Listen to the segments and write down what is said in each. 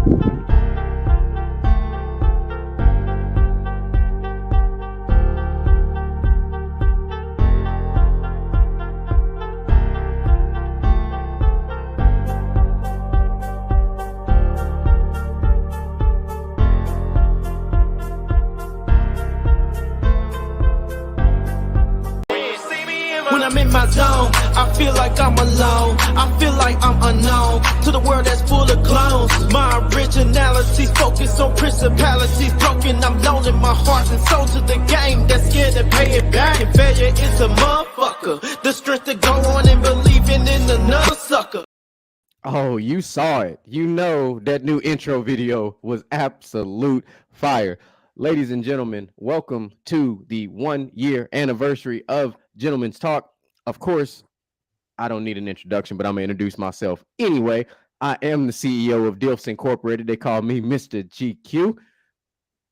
When I'm in my zone, I feel like I'm alone. I feel like I'm unknown to the world that's full of clones. My originality focused on principalities broken. I'm loaning my heart and soul to the game that's scared to pay it back. And failure is a motherfucker. The strength to go on and believing in another sucker. Oh, you saw it. You know that new intro video was absolute fire. Ladies and gentlemen, welcome to the 1-year anniversary of Gentlemen's Talk. Of course, I don't need an introduction, but I'm going to introduce myself anyway. I am the CEO of Dilfs Incorporated. They call me Mr. GQ.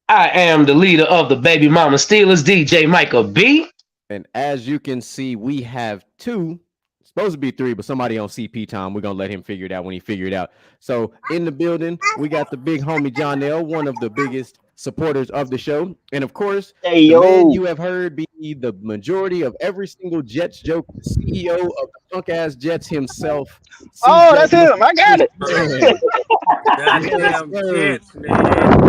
I am the leader of the Baby Mama Steelers, DJ Micah B. And as you can see, we have two. Supposed to be three, but somebody on CP time. We're going to let him figure it out when he figure it out. So in the building, we got the big homie John L., one of the biggest supporters of the show. And of course, the man you have heard be the majority of every single Jets joke, the CEO of the punk ass Jets himself. Oh, that's him. I got it. Goddamn Jets, man.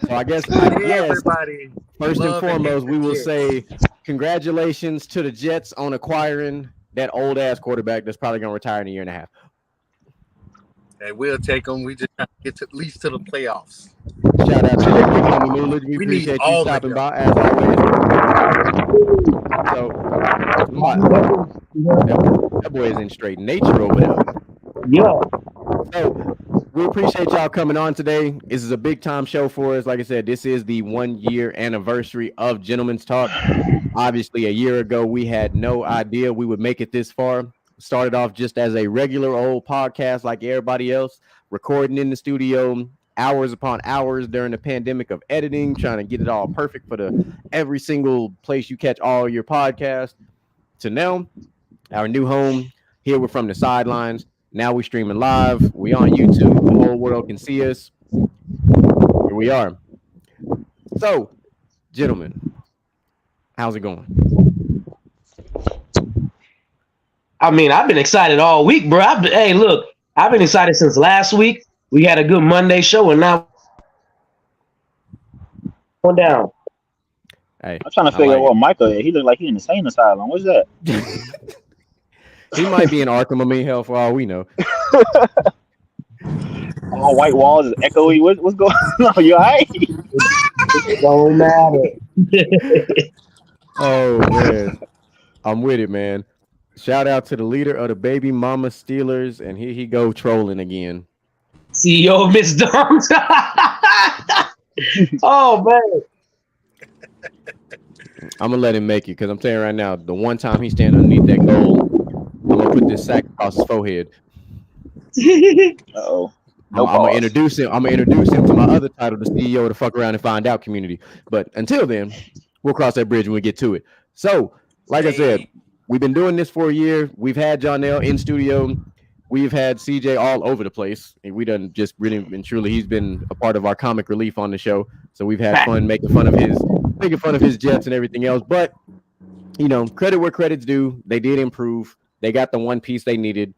So I guess Everybody first and love and foremost, hate we the will Jets. say congratulations to the Jets on acquiring that old ass quarterback that's probably going to retire in a year and a half. Hey, we'll take them. We just have to get to, at least to the playoffs. Shout out to you, big homie Moolage. We We appreciate need you all of stopping them. by as always. So that boy is in straight nature over there. Yeah. So we appreciate y'all coming on today. This is a big time show for us. Like I said, this is the 1-year anniversary of Gentlemen's Talk. Obviously, a year ago, we had no idea we would make it this far. Started off just as a regular old podcast like everybody else, recording in the studio hours upon hours during the pandemic of editing, trying to get it all perfect for every single place you catch all your podcasts. To now, our new home. Here we're from the sidelines. Now we're streaming live. We on YouTube. The whole world can see us. Here we are. So, gentlemen, how's it going? I mean, I've been excited all week, bro. Hey, look, I've been excited since last week. We had a good Monday show, and now going down. Hey, I'm trying to figure out what Michael is. He look like he in the insane asylum. What's that? He might be in Arkham. I mean, hell, for all we know. All white walls is echoey. What's going on? You all right? It don't matter. Oh man, I'm with it, man. Shout out to the leader of the Baby Mama Steelers, and here he go trolling again. CEO of Miss Dorms. Oh man. I'm gonna let him make it because I'm telling you right now, the one time he stand underneath that goal, I'm gonna put this sack across his forehead. Uh-oh. I'm gonna introduce him. I'm gonna introduce him to my other title, the CEO of the Fuck Around and Find Out community. But until then, we'll cross that bridge when we get to it. So, like I said, we've been doing this for a year. We've had John L in studio. We've had CJ all over the place, and we done just really and truly. He's been a part of our comic relief on the show, so we've had fun making fun of his Jets and everything else. But you know, credit where credit's due. They did improve. They got the one piece they needed.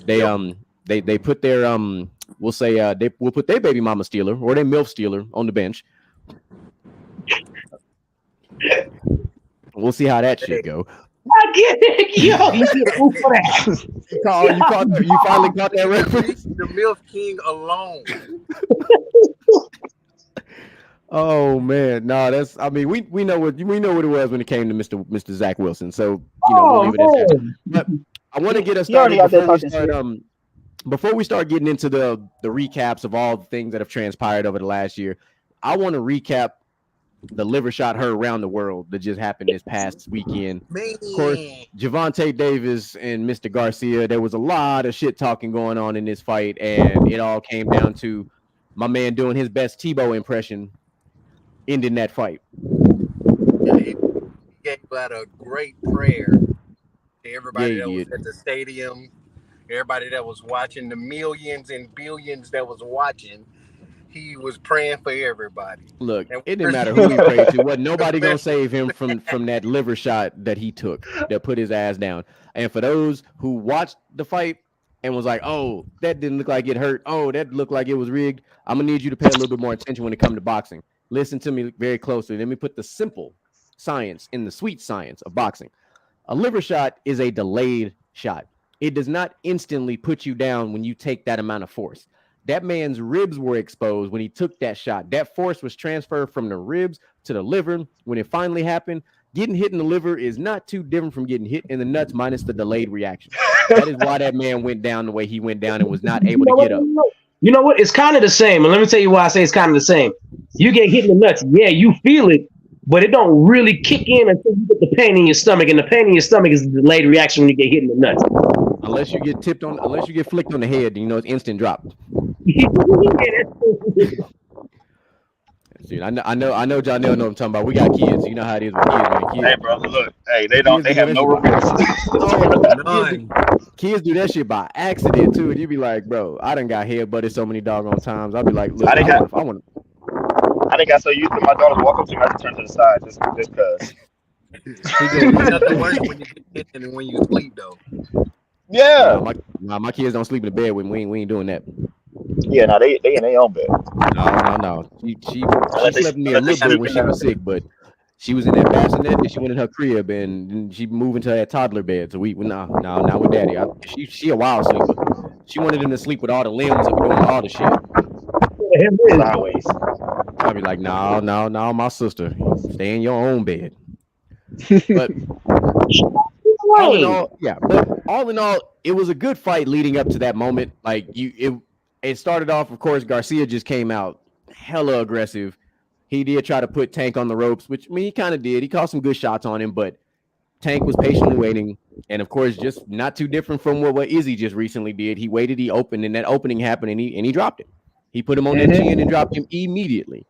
They put their we'll say they will put their Baby Mama Steeler or their MILF Steeler on the bench. We'll see how that shit go. I get it, yo. You get oof for that. You finally caught that reference. The MILF King alone. Oh man, no, that's. I mean, we know what it was when it came to Mr. Zach Wilson. So we'll leave it at that. But I want to get us started before we start getting into the recaps of all the things that have transpired over the last year. I want to recap the liver shot heard around the world that just happened this past weekend. Man. Of course, Javonte Davis and Mr. Garcia, there was a lot of shit talking going on in this fight, and it all came down to my man doing his best Tebow impression, ending that fight. Yeah, he gave out a great prayer to everybody that was at the stadium. everybody that was watching, the millions and billions that was watching, he was praying for everybody. Look, And it didn't matter who he prayed to. Wasn't nobody gonna save him from that liver shot that he took that put his ass down. And for those who watched the fight and was like, "Oh, that didn't look like it hurt. Oh, that looked like it was rigged," I'm gonna need you to pay a little bit more attention when it comes to boxing. Listen to me very closely. Let me put the simple science in the sweet science of boxing. A liver shot is a delayed shot. It does not instantly put you down when you take that amount of force. That man's ribs were exposed when he took that shot. That force was transferred from the ribs to the liver. When it finally happened, getting hit in the liver is not too different from getting hit in the nuts minus the delayed reaction. That is why that man went down the way he went down and was not able to get up. You know what? It's kind of the same. And let me tell you why I say it's kind of the same. You get hit in the nuts. Yeah, you feel it, but it don't really kick in until you get the pain in your stomach. And the pain in your stomach is the delayed reaction when you get hit in the nuts. Unless you get flicked on the head, you know it's instant drop. Dude, I know John know what I'm talking about. We got kids. You know how it is with kids, man. Kids. Hey, bro, look. Hey, they have no regrets. Kids do that shit by accident too, and you be like, bro, I done got headbutted so many doggone times. I'll be like, look, I think I so used to my daughter walk up to me, I just turn to the side just cause. It's nothing worse when you get hit than when you sleep though. Yeah. My kids don't sleep in the bed with me. We ain't doing that. Yeah, no, they in their own bed. No. She slept with me a little bit when she was sick, but she was in that bassinet and she went in her crib and she moved into that toddler bed. So not with daddy. She a wild sleeper. She wanted him to sleep with all the limbs and doing all the shit. Sideways. I'd be like, no, my sister, stay in your own bed. But all in all, it was a good fight leading up to that moment. Like it started off, of course, Garcia just came out hella aggressive. He did try to put Tank on the ropes, which he kind of did. He caught some good shots on him, but Tank was patiently waiting. And of course, just not too different from what Izzy just recently did. He waited, he opened, and that opening happened, and he dropped him. He put him on that chin and dropped him immediately.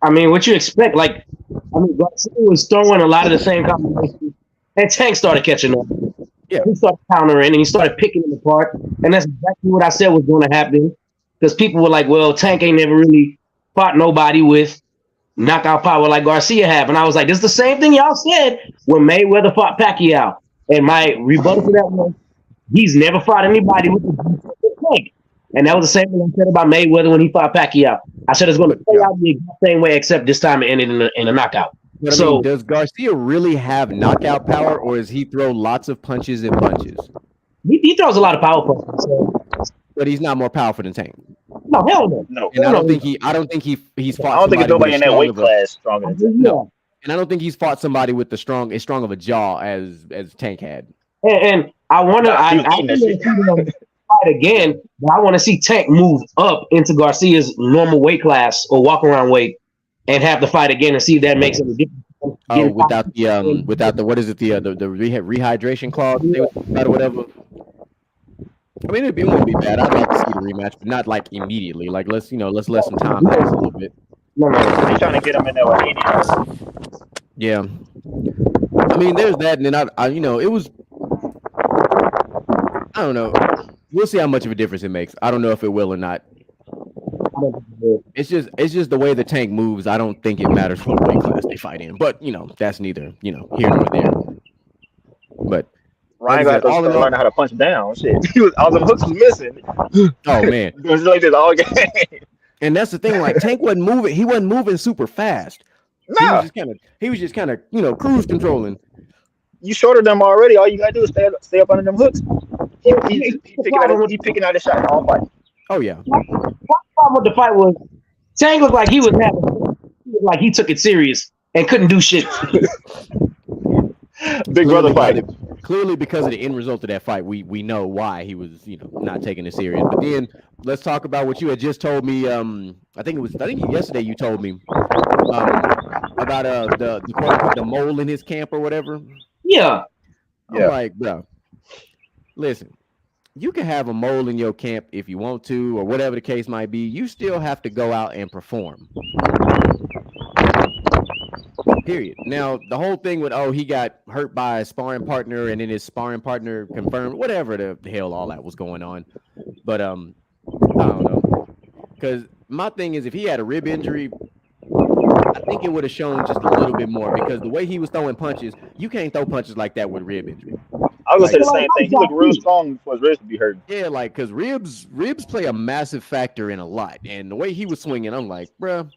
I mean, what you expect? Like, Garcia was throwing a lot of the same combinations, and Tank started catching up. Yeah, he started countering and he started picking them apart, and that's exactly what I said was going to happen. Because people were like, "Well, Tank ain't never really fought nobody with knockout power like Garcia have," and I was like, "This is the same thing y'all said when Mayweather fought Pacquiao." And my rebuttal to that was, he's never fought anybody with the Tank. And that was the same thing I said about Mayweather when he fought Pacquiao. I said it's going to play out the exact same way, except this time it ended in a knockout. But I mean, does Garcia really have knockout power, or does he throw lots of punches and bunches? He throws a lot of power punches, but he's not more powerful than Tank. No, hell no. And I don't think he's fought. I don't think it's nobody in that weight class stronger than Tank. No, and I don't think he's fought somebody with as strong of a jaw as Tank had. And I want to fight again, but I want to see Tank move up into Garcia's normal weight class or walk around weight and have the fight again and see if that makes any difference. Oh, without the what is it, the rehydration clause or whatever. I mean, it wouldn't be bad. I'd like to see the rematch, but not like immediately. Like let's let some time pass a little bit. He's trying to get him in there with 80. Yeah, I mean, there's that, and then I it was. I don't know. We'll see how much of a difference it makes. I don't know if it will or not. It's just the way the Tank moves. I don't think it matters what weight class they fight in. But that's neither here nor there. But Ryan got to learn how to punch down. Shit, all the hooks was missing. Oh man, it was like this all game. And that's the thing. Like Tank wasn't moving. He wasn't moving super fast. No, he was just kind of cruise controlling. You shorter them already. All you gotta do is stay up under them hooks. He picking out his shot all fight. Oh yeah. One problem with the fight was Tank looked like he took it serious and couldn't do shit. Big brother fight. Clearly, because of the end result of that fight, we know why he was not taking it serious. But then let's talk about what you had just told me. I think yesterday you told me about the mole in his camp or whatever. Yeah. I'm like, bro, listen, you can have a mole in your camp if you want to, or whatever the case might be. You still have to go out and perform. Period. Now, the whole thing with he got hurt by a sparring partner and then his sparring partner confirmed whatever the hell all that was going on. But I don't know. Because my thing is, if he had a rib injury, I think it would have shown just a little bit more, because the way he was throwing punches, you can't throw punches like that with rib injury. I was gonna say the same thing. He looked real strong for his ribs to be hurt. Yeah, like, because ribs play a massive factor in a lot. And the way he was swinging, I'm like, bruh.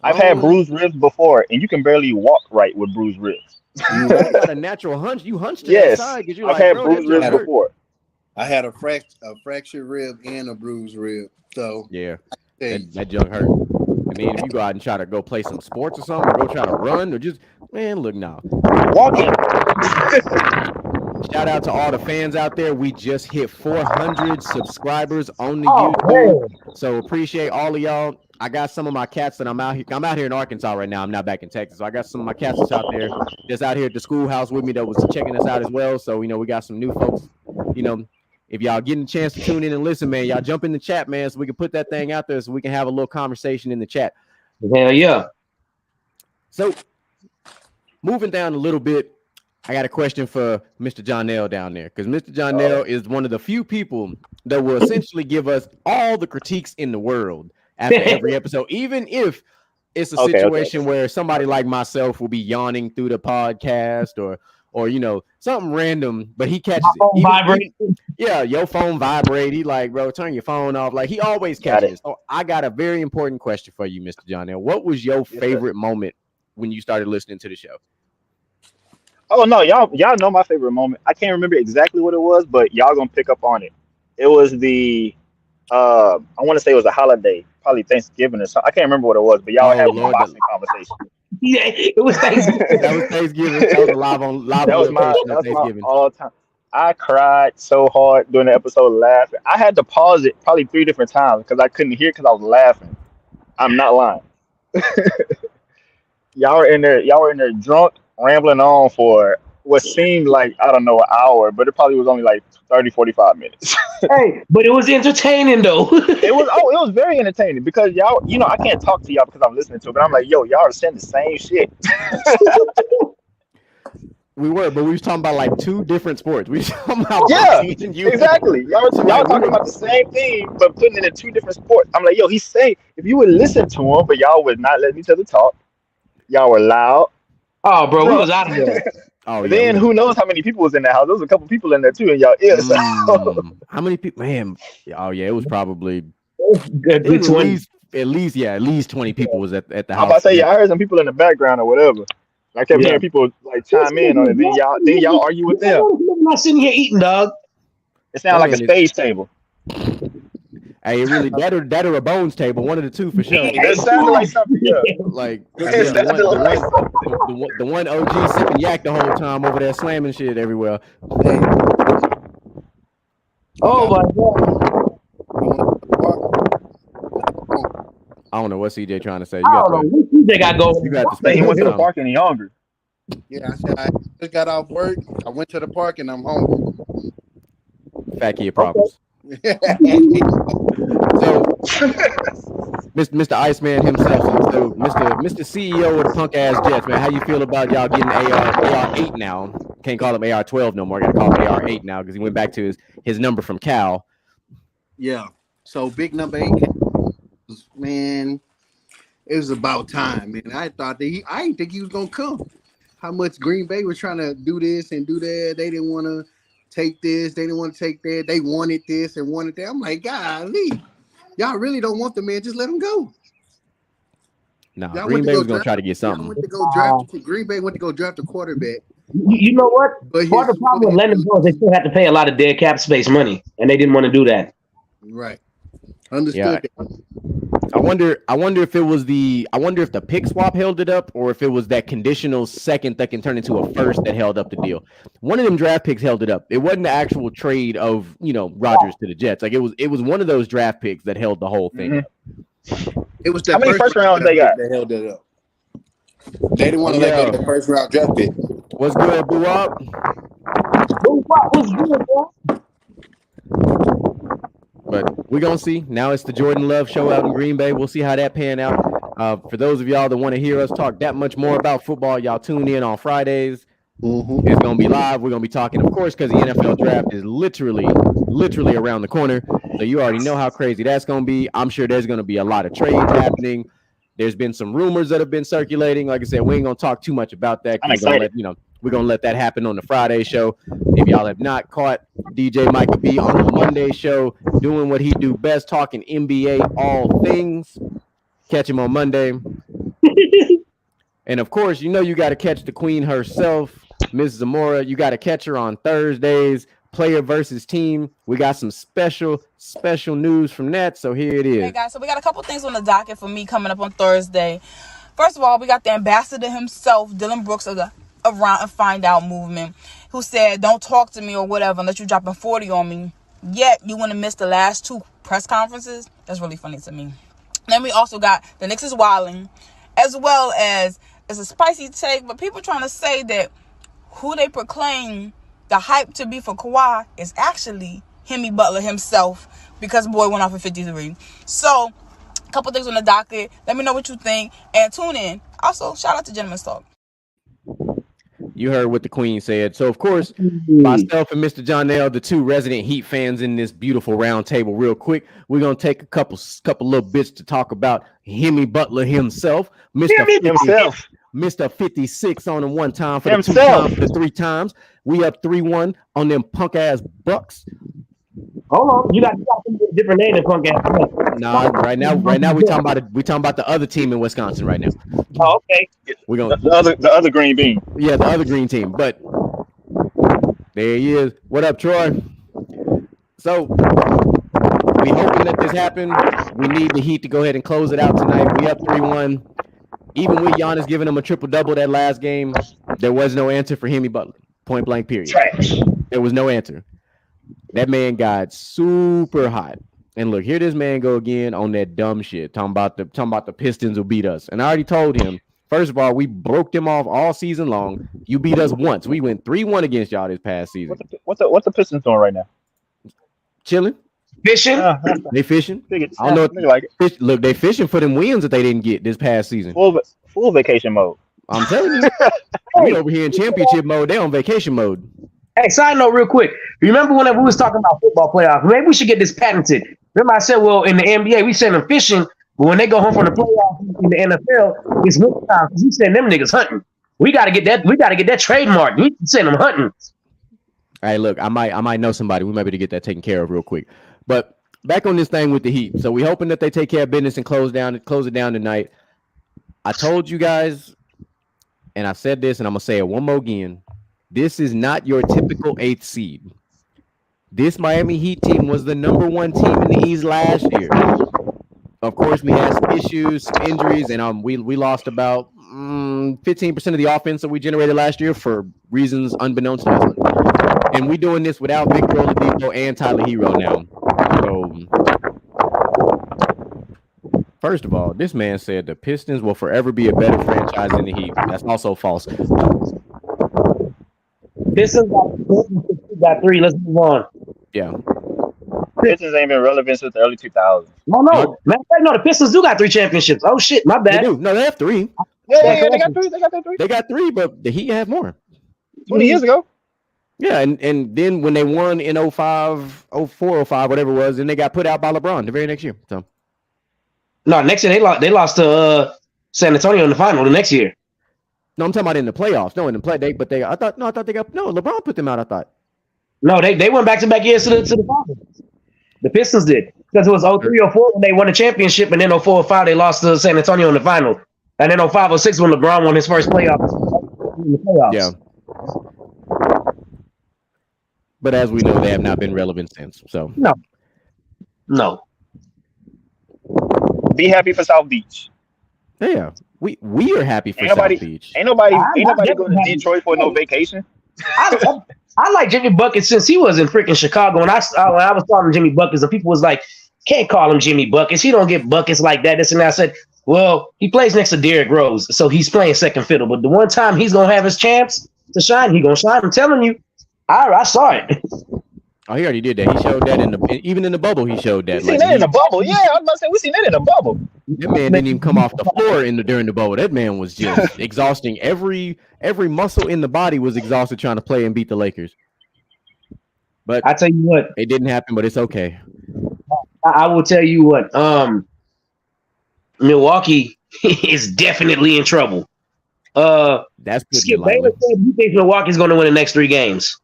I've had bruised ribs before, and you can barely walk right with bruised ribs. You got a natural hunch. You hunched to that side because you're I've like, had bro, bruised ribs before. I had a fractured rib and a bruised rib. So yeah, that junk hurt. And then if you go out and try to go play some sports or something, or go try to run, or just, man, look now. Walking. Shout out to all the fans out there. We just hit 400 subscribers on the YouTube. So appreciate all of y'all. I got some of my cats that I'm out here in Arkansas right now. I'm not back in Texas. So I got some of my cats that's out there, just out here at the schoolhouse with me, that was checking us out as well. So, we got some new folks. If y'all getting a chance to tune in and listen, man, y'all jump in the chat, man, so we can put that thing out there so we can have a little conversation in the chat. Hell yeah. So, moving down a little bit, I got a question for Mr. Jonell down there, because Mr. Jonell is one of the few people that will essentially give us all the critiques in the world after every episode, even if it's a situation where somebody like myself will be yawning through the podcast or something random, but he catches it. Vibrate. Yeah, your phone vibrate. He like, bro, turn your phone off. Like, he always catches it. So I got a very important question for you, Mr. Jonell. What was your favorite moment when you started listening to the show? Oh no, y'all know my favorite moment. I can't remember exactly what it was, but y'all gonna pick up on it. It was the I want to say it was a holiday, probably Thanksgiving or something. I can't remember what it was, but y'all had a boxing conversation. Yeah, it was Thanksgiving. That was Thanksgiving. That was live. That was my all time. I cried so hard during the episode, laughing. I had to pause it probably 3 different times because I couldn't hear because I was laughing. I'm not lying. Y'all were in there drunk, rambling on for what seemed like, I don't know, an hour, but it probably was only like 30, 45 minutes. Hey, but it was entertaining though. It was very entertaining because y'all, I can't talk to y'all because I'm listening to it, but I'm like, yo, y'all are saying the same shit. We were talking about like 2 different sports. We were talking about exactly. Y'all talking about the same thing, but putting it in 2 different sports. I'm like, yo, he's saying, if you would listen to him, but y'all would not let each other talk. Y'all were loud. Oh, bro, we was out of there. Then who knows how many people was in that house? There was a couple people in there too, in y'all ears. How many people? Man, oh yeah, it was probably at least 20 people was at the house. I'm about to say, I heard some people in the background or whatever. I kept hearing people like chime in on it. Then y'all argue with them. I'm not sitting here eating, dog. It sounded like a stage table. Hey, it really that or a bones table, one of the 2 for sure. It sounded like something. Yeah. Like the one OG sipping yak the whole time over there slamming shit everywhere. Oh my god! I don't know what CJ trying to say. What CJ got going? You got to stay. He went to the park and he hungry. Yeah, I said I just got off work. I went to the park and I'm hungry. Fat kid problems. So, Mr. Iceman himself, so Mr. CEO of the punk ass Jets, man, how you feel about y'all getting AR8 now? Can't call him AR12 no more. Got to call him AR8 now because he went back to his number from Cal. Yeah. So big number 8, man. It was about time, man. I thought that I didn't think he was gonna come. How much Green Bay was trying to do this and do that. They didn't want to take this. They didn't want to take that. They wanted this and wanted that. I'm like, golly, y'all really don't want the man. Just let him go. No, Green Bay was going to try to get something. Green Bay went to go draft a quarterback. You know what? Part of the problem with letting go is they still have to pay a lot of dead cap space money, and they didn't want to do that. Right. Understood. Yeah. I wonder if the pick swap held it up, or if it was that conditional second that can turn into a first that held up the deal. One of them draft picks held it up. It wasn't the actual trade of Rodgers to the Jets. Like it was one of those draft picks that held the whole thing up. It was how many first rounds they got? That held it up. They didn't want to let go of the first round draft pick. What's good, Boo Up? What's good, bro? But we're going to see. Now it's the Jordan Love show out in Green Bay. We'll see how that pan out. For those of y'all that want to hear us talk that much more about football, y'all tune in on Fridays. Mm-hmm. It's going to be live. We're going to be talking, of course, because the NFL draft is literally around the corner. So you already know how crazy that's going to be. I'm sure there's going to be a lot of trades happening. There's been some rumors that have been circulating. Like I said, we ain't going to talk too much about that. I'm excited. We're going to let that happen on the Friday show. If y'all have not caught DJ Micah B on the Monday show doing what he do best, talking NBA all things, catch him on Monday. And, of course, you got to catch the queen herself, Miss Zamora. You got to catch her on Thursdays, player versus team. We got some special news from that, so here it is. Hey, guys, so we got a couple things on the docket for me coming up on Thursday. First of all, we got the ambassador himself, Dylan Brooks of the Around and Find Out movement, who said, don't talk to me or whatever unless you're dropping 40 on me. Yet, you want to miss the last 2 press conferences? That's really funny to me. Then we also got the Knicks is wilding, as well as it's a spicy take, but people trying to say that who they proclaim the hype to be for Kawhi is actually Jimmy Butler himself, because boy went off at 53. So, a couple things on the docket. Let me know what you think and tune in. Also, shout out to Gentleman's Talk. You heard what the queen said. So, of course, myself and Mr. John L, the 2 resident Heat fans in this beautiful round table, real quick, we're going to take a couple little bits to talk about Jimmy Butler himself. Mr. 56 on him one time for the 2 times, for the 3 times. We up 3-1 on them punk-ass Bucks. Hold on, you got a different name than punk-ass. Nah, right now we talking about the other team in Wisconsin right now. Oh, okay. We're gonna the other green bean. Yeah, the other green team. But there he is. What up, Troy? So we hoping that this happened. We need the Heat to go ahead and close it out tonight. We up 3-1. Even with Giannis giving him a triple-double that last game, there was no answer for Jimmy Butler. Point blank, period. Trash. There was no answer. That man got super hot. And look, here this man go again on that dumb shit, talking about the Pistons will beat us. And I already told him, first of all, we broke them off all season long. You beat us once. We went 3-1 against y'all this past season. What's the Pistons doing right now? Chilling. Fishing. They fishing. I don't know. Like it. Look, they fishing for them wins that they didn't get this past season. Full vacation mode. I'm telling you. We over here in championship mode. They on vacation mode. Hey, side note real quick. Remember whenever we was talking about football playoffs, maybe we should get this patented. Remember I said, well, in the NBA, we send them fishing, but when they go home from the playoffs in the NFL, it's winter time. We send them niggas hunting. We gotta get that trademarked. We send them hunting. All right, look, I might know somebody. We might be able to get that taken care of real quick. But back on this thing with the Heat. So we hoping that they take care of business and close it down tonight. I told you guys, and I said this, and I'm gonna say it one more again. This is not your typical 8th seed. This Miami Heat team was the number 1 team in the East last year. Of course, we had some issues, some injuries, and we lost about 15% of the offense that we generated last year for reasons unbeknownst to us. And we doing this without Victor Oladipo and Tyler Hero now. So, first of all, this man said the Pistons will forever be a better franchise than the Heat. That's also false. Pistons got 3. Let's move on. Yeah. Pistons ain't been relevant since the early 2000s. No. The Pistons do got 3 championships. Oh shit, my bad. They do. No, they have 3. Yeah, they got 3. They got 3. They got 3, but the Heat have more. 20 years ago. Yeah, and then when they won in 05, 04, 05, whatever it was, then they got put out by LeBron the very next year. So no, next year they lost to San Antonio in the final the next year. no, I'm talking about in the playoffs. No, in the play, I thought they got LeBron put them out. I thought. No, they went back-to-back years to the finals. The Pistons did, because it was 03, 04 when they won the championship, and then 04, 05 they lost to San Antonio in the final, and then 05, 06 when LeBron won his first playoffs. In the playoffs. Yeah. But as we know, they have not been relevant since. So no. Be happy for South Beach. Yeah, we are happy for South Beach. Ain't nobody going to Detroit for no vacation. I like Jimmy Buckets since he was in freaking Chicago. When I was calling Jimmy Buckets, the people was like, "Can't call him Jimmy Buckets. He don't get buckets like that." This and that. I said, "Well, he plays next to Derrick Rose, so he's playing second fiddle. But the one time he's gonna have his chance to shine, he gonna shine. I'm telling you, I saw it." Oh, he already did that. He showed that even in the bubble. He showed that. We seen that in the bubble. Yeah, I was about to say we seen that in the bubble. That man didn't even come off the floor during the bubble. That man was just exhausting. Every muscle in the body was exhausted trying to play and beat the Lakers. But I tell you what, it didn't happen. But it's okay. I will tell you what. Milwaukee is definitely in trouble. That's good. Skip Bayless said he thinks Milwaukee's going to win the next 3 games.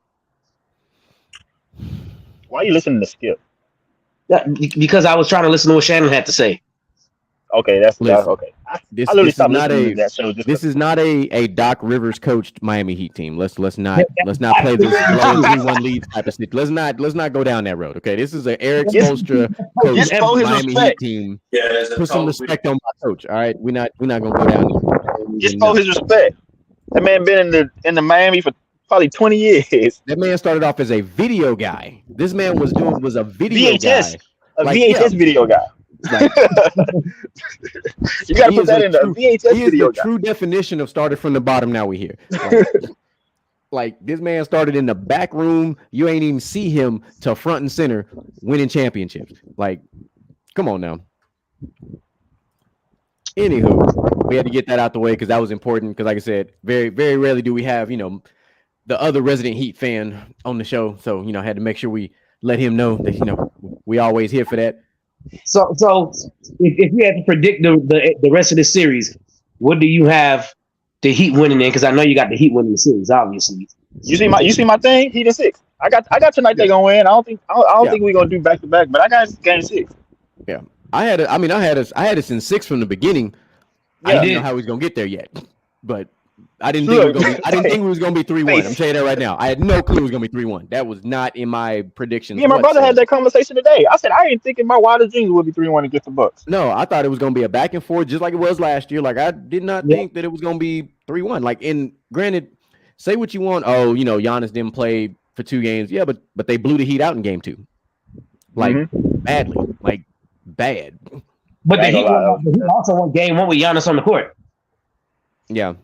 Why are you listening to Skip? Because I was trying to listen to what Shannon had to say. Okay, that's Listen, okay. I This literally is stopped not listening a to that show. this is not a Doc Rivers coached Miami Heat team. Let's not play this 3-1 lead type of situation. Let's not go down that road. Okay, this is an Eric Spoelstra coached Miami Heat team. Put some respect on my coach. All right, we're not gonna go down there. Just owe his respect. That man been in the Miami for probably 20 years. That man started off as a video guy. This man was a video VHS, guy. a VHS video guy. Like, you got to put that in the VHS he is video the guy. true definition of started from the bottom. Now we here. Like this man started in the back room. You ain't even see him to front and center winning championships. Like, come on now. Anywho, we had to get that out the way because that was important. Because, like I said, very, very rarely do we have, the other resident Heat fan on the show. So, I had to make sure we let him know that, we always here for that. So if you had to predict the rest of the series, what do you have the Heat winning in? Because I know you got the Heat winning the series, obviously. You see my thing? Heat in 6. I got tonight. They gonna win. I don't think we're gonna do back to back, but I got game 6. Yeah, I had us in 6 from the beginning. Yeah. I didn't know how we was gonna get there yet, but I didn't think it was gonna be 3-1. I'm saying that right now. I had no clue it was gonna be 3-1. That was not in my predictions. Me and my brother had that conversation today. I said I ain't thinking my wildest dreams would be 3-1 against the Bucks. No, I thought it was gonna be a back and forth, just like it was last year. Like I did not think that it was gonna be 3-1. Like, granted, say what you want. Oh, Giannis didn't play for 2 games. Yeah, but they blew the Heat out in game 2, like badly, like bad. But the Heat also won game 1 with Giannis on the court. Yeah.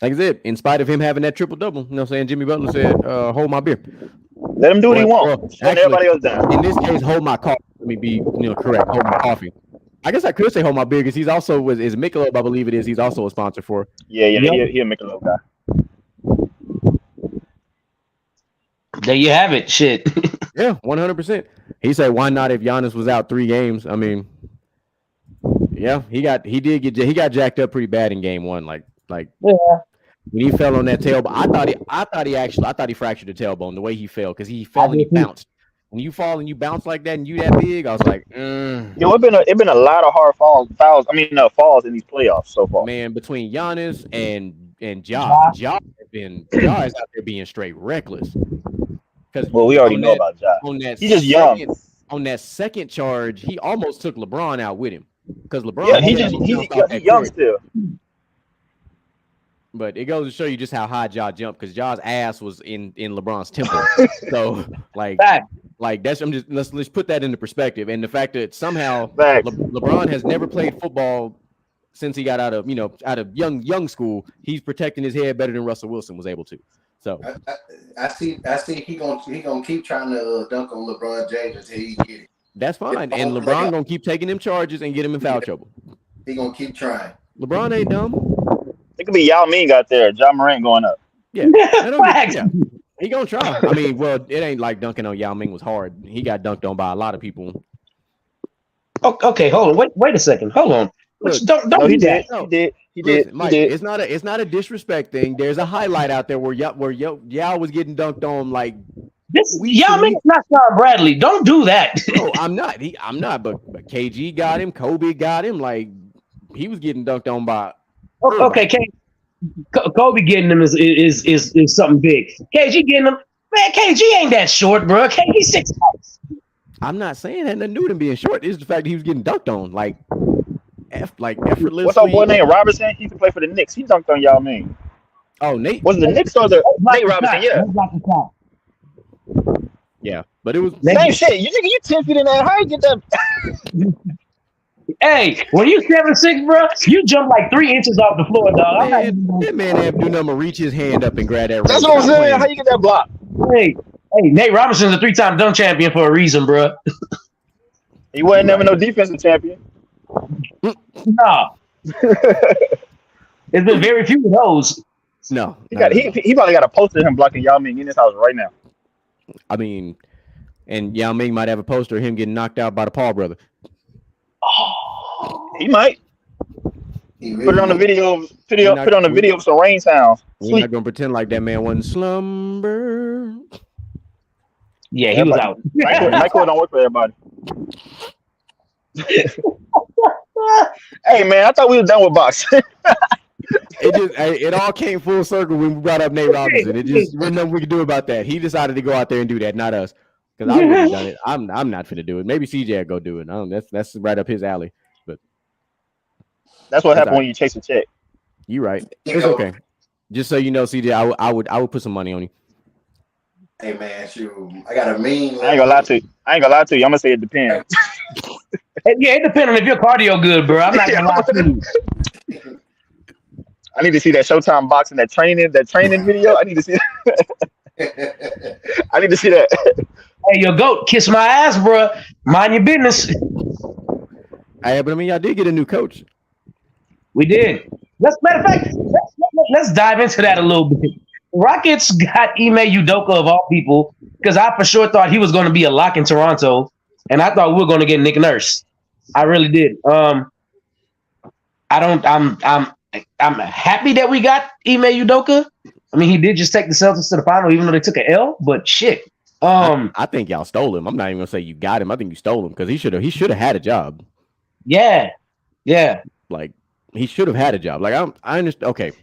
Like I said, in spite of him having that triple double, Jimmy Butler said, "Hold my beer." Let him do what he wants. Shut everybody else down. In this case, hold my coffee. Let me be, correct. Hold my coffee. I guess I could say hold my beer because he's also is Michelob, I believe it is. He's also a sponsor for. Yeah, he a Michelob guy. There you have it. Shit. Yeah, 100%. He said, "Why not if Giannis was out 3 games?" I mean, yeah, he got jacked up pretty bad in game 1. Like when he fell on that tailbone, I thought he fractured the tailbone the way he fell because he fell and he bounced. When you fall and you bounce like that and you that big, I was like, Yo, it been a lot of hard falls in these playoffs so far. Man, between Giannis and Ja is out there being straight reckless. Well, we already know about Ja. He's just young. On that second charge, he almost took LeBron out with him because LeBron. Yeah, he's young still. But it goes to show you just how high Ja jumped because Ja's ass was in LeBron's temple. So like that's let's put that into perspective. And the fact that somehow LeBron has never played football since he got out of young school. He's protecting his head better than Russell Wilson was able to. So I see he gonna keep trying to dunk on LeBron James until he get it. That's fine. And LeBron gonna keep taking them charges and get him in foul trouble. He gonna keep trying. LeBron ain't dumb. It could be Yao Ming out there, John Morant going up. Yeah, he gonna try. I mean, well, it ain't like dunking on Yao Ming was hard. He got dunked on by a lot of people. Okay, hold on. Wait a second. Hold on. Look, don't do that. He did. Mike, it's not a disrespect thing. There's a highlight out there where Yao was getting dunked on like this. Yao Ming is not Sean Bradley. Don't do that. No, I'm not. I'm not. But KG got him. Kobe got him. Like he was getting dunked on by. Okay, Kobe getting him is something big. KG getting him, man. KG ain't that short, bro. KG 6'5". I'm not saying that nothing to do with him being short. It's the fact that he was getting dunked on, like effortlessly. What's our boy named Robinson? He used to play for the Knicks. He dunked on Yao Ming. Oh, Nate. Was it the Knicks or the Nate Robinson? Yeah. Yeah, but it was same shit. You 10 feet in that. How you get that? Hey, when you 7'6", bro, you jump like 3 inches off the floor, dog. That man have to do nothing but reach his hand up and grab that. That's what I'm saying. How you get that block? Hey, Hey, Nate Robinson's a 3-time dunk champion for a reason, bro. He wasn't never no defensive champion. Nah. There's been very few of those. No, He probably got a poster of him blocking Yao Ming in his house right now. I mean, and Yao Ming might have a poster of him getting knocked out by the Paul brother. He might. Put it on the video. Put it on the video of some rain sounds. We're not gonna pretend like that man wasn't slumber. Yeah, he was out. Michael don't work for everybody. Hey man, I thought we were done with boxing. It all came full circle when we brought up Nate Robinson. It just wasn't nothing we could do about that. He decided to go out there and do that, not us. Because I wouldn't have done it. I'm not finna do it. Maybe CJ will go do it. That's right up his alley. But that's what happened when you chase a check. You right. It's okay. Just so you know, CJ, I would put some money on you. Hey man, shoot, I got a mean. I ain't gonna lie to you. I'm gonna say it depends. Yeah, it depends on if your cardio good, bro. I'm not gonna lie to you. I need to see that Showtime boxing, that training video. I need to see that. I need to see that. Hey, your goat, kiss my ass, bro. Mind your business. Hey, but I mean, y'all did get a new coach. We did. Matter of fact, let's dive into that a little bit. Rockets got Ime Udoka of all people because I for sure thought he was going to be a lock in Toronto, and I thought we were going to get Nick Nurse. I really did. I'm happy that we got Ime Udoka. I mean, he did just take the Celtics to the final, even though they took an L. But shit, I think y'all stole him. I'm not even gonna say you got him. I think you stole him because he should have had a job. Yeah. Like he should have had a job. Like I understand. Okay,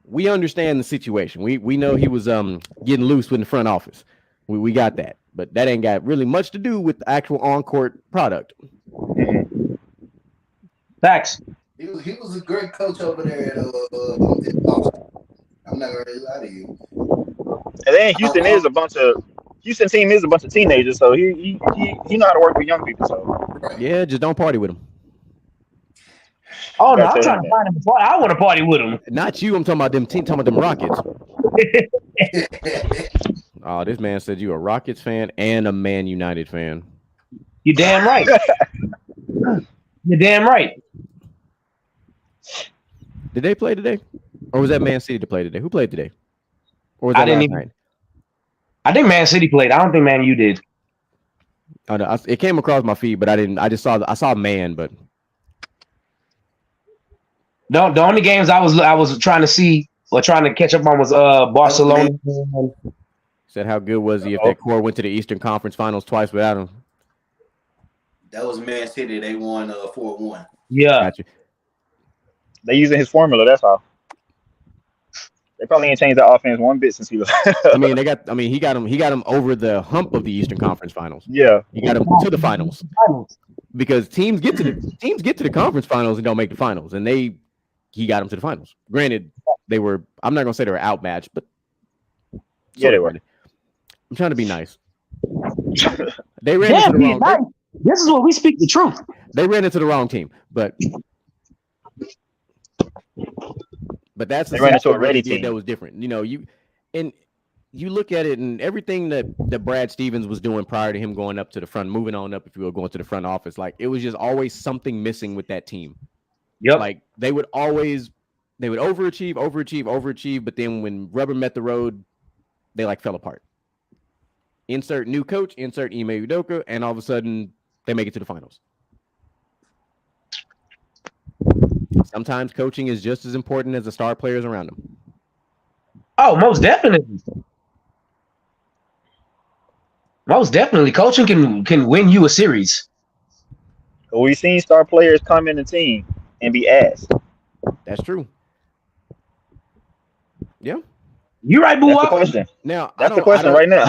we understand the situation. We know he was getting loose with the front office. We got that, but that ain't got really much to do with the actual on-court product. Facts. He was a great coach over there at Boston. I'm not gonna lie to you. And then Houston team is a bunch of teenagers, so he know how to work with young people. So Right. Yeah, just don't party with him. Oh no, I'm trying to find him a party. I want to party with him. Not you. I'm talking about them. Talking about them Rockets. Oh, this man said you a Rockets fan and a Man United fan. You're damn right. You're damn right. Did they play today, or was that Man City to play today? Who played today? Or was that I didn't last even. night? I think Man City played. I don't think Man U did. Oh, no, it came across my feed, but I didn't. I just saw. I saw Man, but The only games I was trying to see or trying to catch up on was Barcelona. said how good was he if that core went to the Eastern Conference Finals twice without him? That was Man City. They won 4-1. Yeah. Gotcha. they using his formula. That's all. They probably ain't changed the offense one bit since he was. He got him over the hump of the Eastern Conference Finals. Yeah, He got him to the finals because teams get to the conference finals and don't make the finals, and he got them to the finals. Granted, they were. I'm not gonna say they were outmatched, but yeah, they were. I'm trying to be nice. They ran into the wrong. This is where we speak the truth. They ran into the wrong team, but that's They ran into a ready team that was different. You know, you look at it and everything that Brad Stevens was doing prior to him going up to the front, moving on up, if you will, going to the front office, like it was just always something missing with that team. Yep. Like they would overachieve, but then when rubber met the road, they like fell apart. Insert new coach, insert Ime Udoka, and all of a sudden they make it to the finals. Sometimes coaching is just as important as the star players around them. Oh, most definitely. Most definitely. Coaching can win you a series. We've seen star players come in the team and be asked. That's true. Yeah. You're right, boo. That's the question. Now That's the question right now.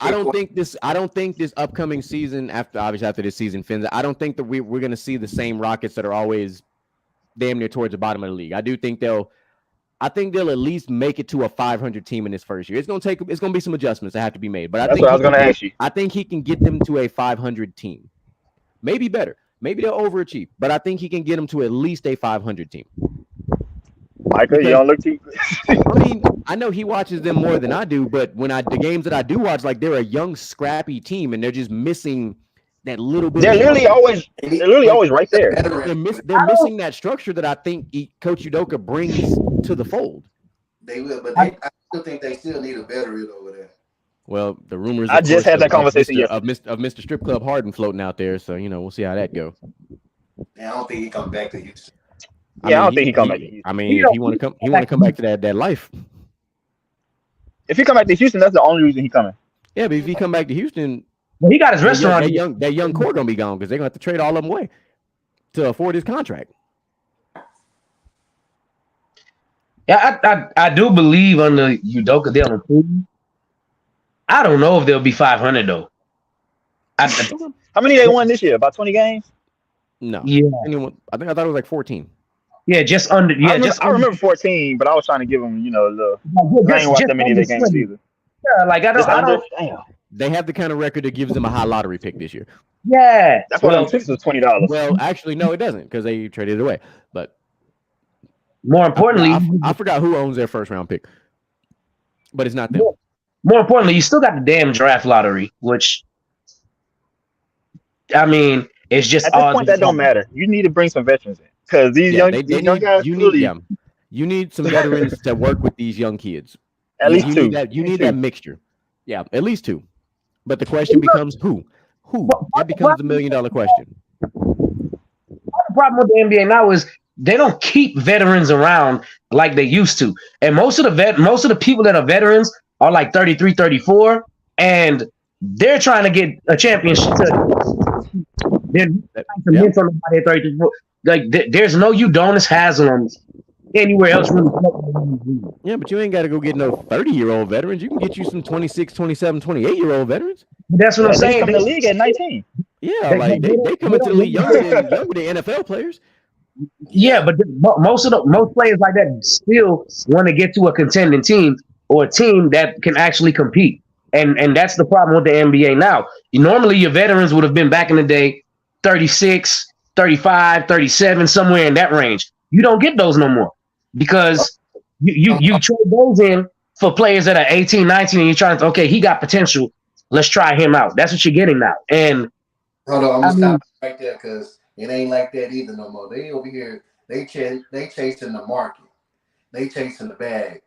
I don't think this upcoming season, after this season finishes, I don't think that we're going to see the same Rockets that are always damn near towards the bottom of the league. I think they'll at least make it to a 500 team in this first year. It's going to be some adjustments that have to be made, but That's what I was going to ask you. I think he can get them to a 500 team. Maybe better. Maybe they'll overachieve, but I think he can get them to at least a 500 team. Micah, you don't look too. I mean, I know he watches them more than I do, but the games that I do watch, like they're a young, scrappy team, and they're just missing that little bit. They're literally always right there. They're missing that structure that I think Coach Udoka brings to the fold. They will, but I still think they still need a veteran over there. Well, the rumors. I just had that conversation of Mr. Strip Club Harden floating out there, so we'll see how that goes. And I don't think he comes back to Houston. I don't think he come back to Houston. I mean, if he want to come back to that life. If he come back to Houston, that's the only reason he coming. Yeah, but if he come back to Houston, well, he got his restaurant. That young core gonna be gone because they're gonna have to trade all of them away to afford his contract. Yeah, I do believe under Udoka they'll improve. I don't know if they'll be 500 though. How many they won this year? About 20 games? No. Yeah. I thought it was like 14. Yeah, just under. Yeah, I remember 14, but I was trying to give them, a little. I ain't watched that many of their games either. Yeah, like I don't. Damn. They have the kind of record that gives them a high lottery pick this year. Yeah, that's why the picks was $20. Well, actually, no, it doesn't because they traded it away. But more importantly, I forgot who owns their first round pick, but it's not them. More importantly, you still got the damn draft lottery, which I mean, it's just at this point that don't matter. You need to bring some veterans in because these young guys. You need some veterans to work with these young kids. At least two. You need that mixture. Yeah, at least two. But the question becomes who? Who? That becomes the $1 million question. The problem with the NBA now is they don't keep veterans around like they used to. And most of the people that are veterans are like 33, 34, and they're trying to get a championship. Like there's no Udonis Haslem anywhere else really. Yeah, but you ain't got to go get no 30-year-old veterans. You can get you some 26, 27, 28-year-old veterons. That's what I'm saying. They come in the league at 19. Yeah, they come into the league younger than NFL players. Yeah, but most players like that still want to get to a contending team or a team that can actually compete. And that's the problem with the NBA now. Normally your veterans would have been back in the day 36, 35, 37, somewhere in that range. You don't get those no more because you trade those in for players that are 18, 19, and you're trying to, okay, he got potential. Let's try him out. That's what you're getting now. And hold on, I'm gonna stop right there because it ain't like that either no more. They over here, they chasing the market. They chasing the bag.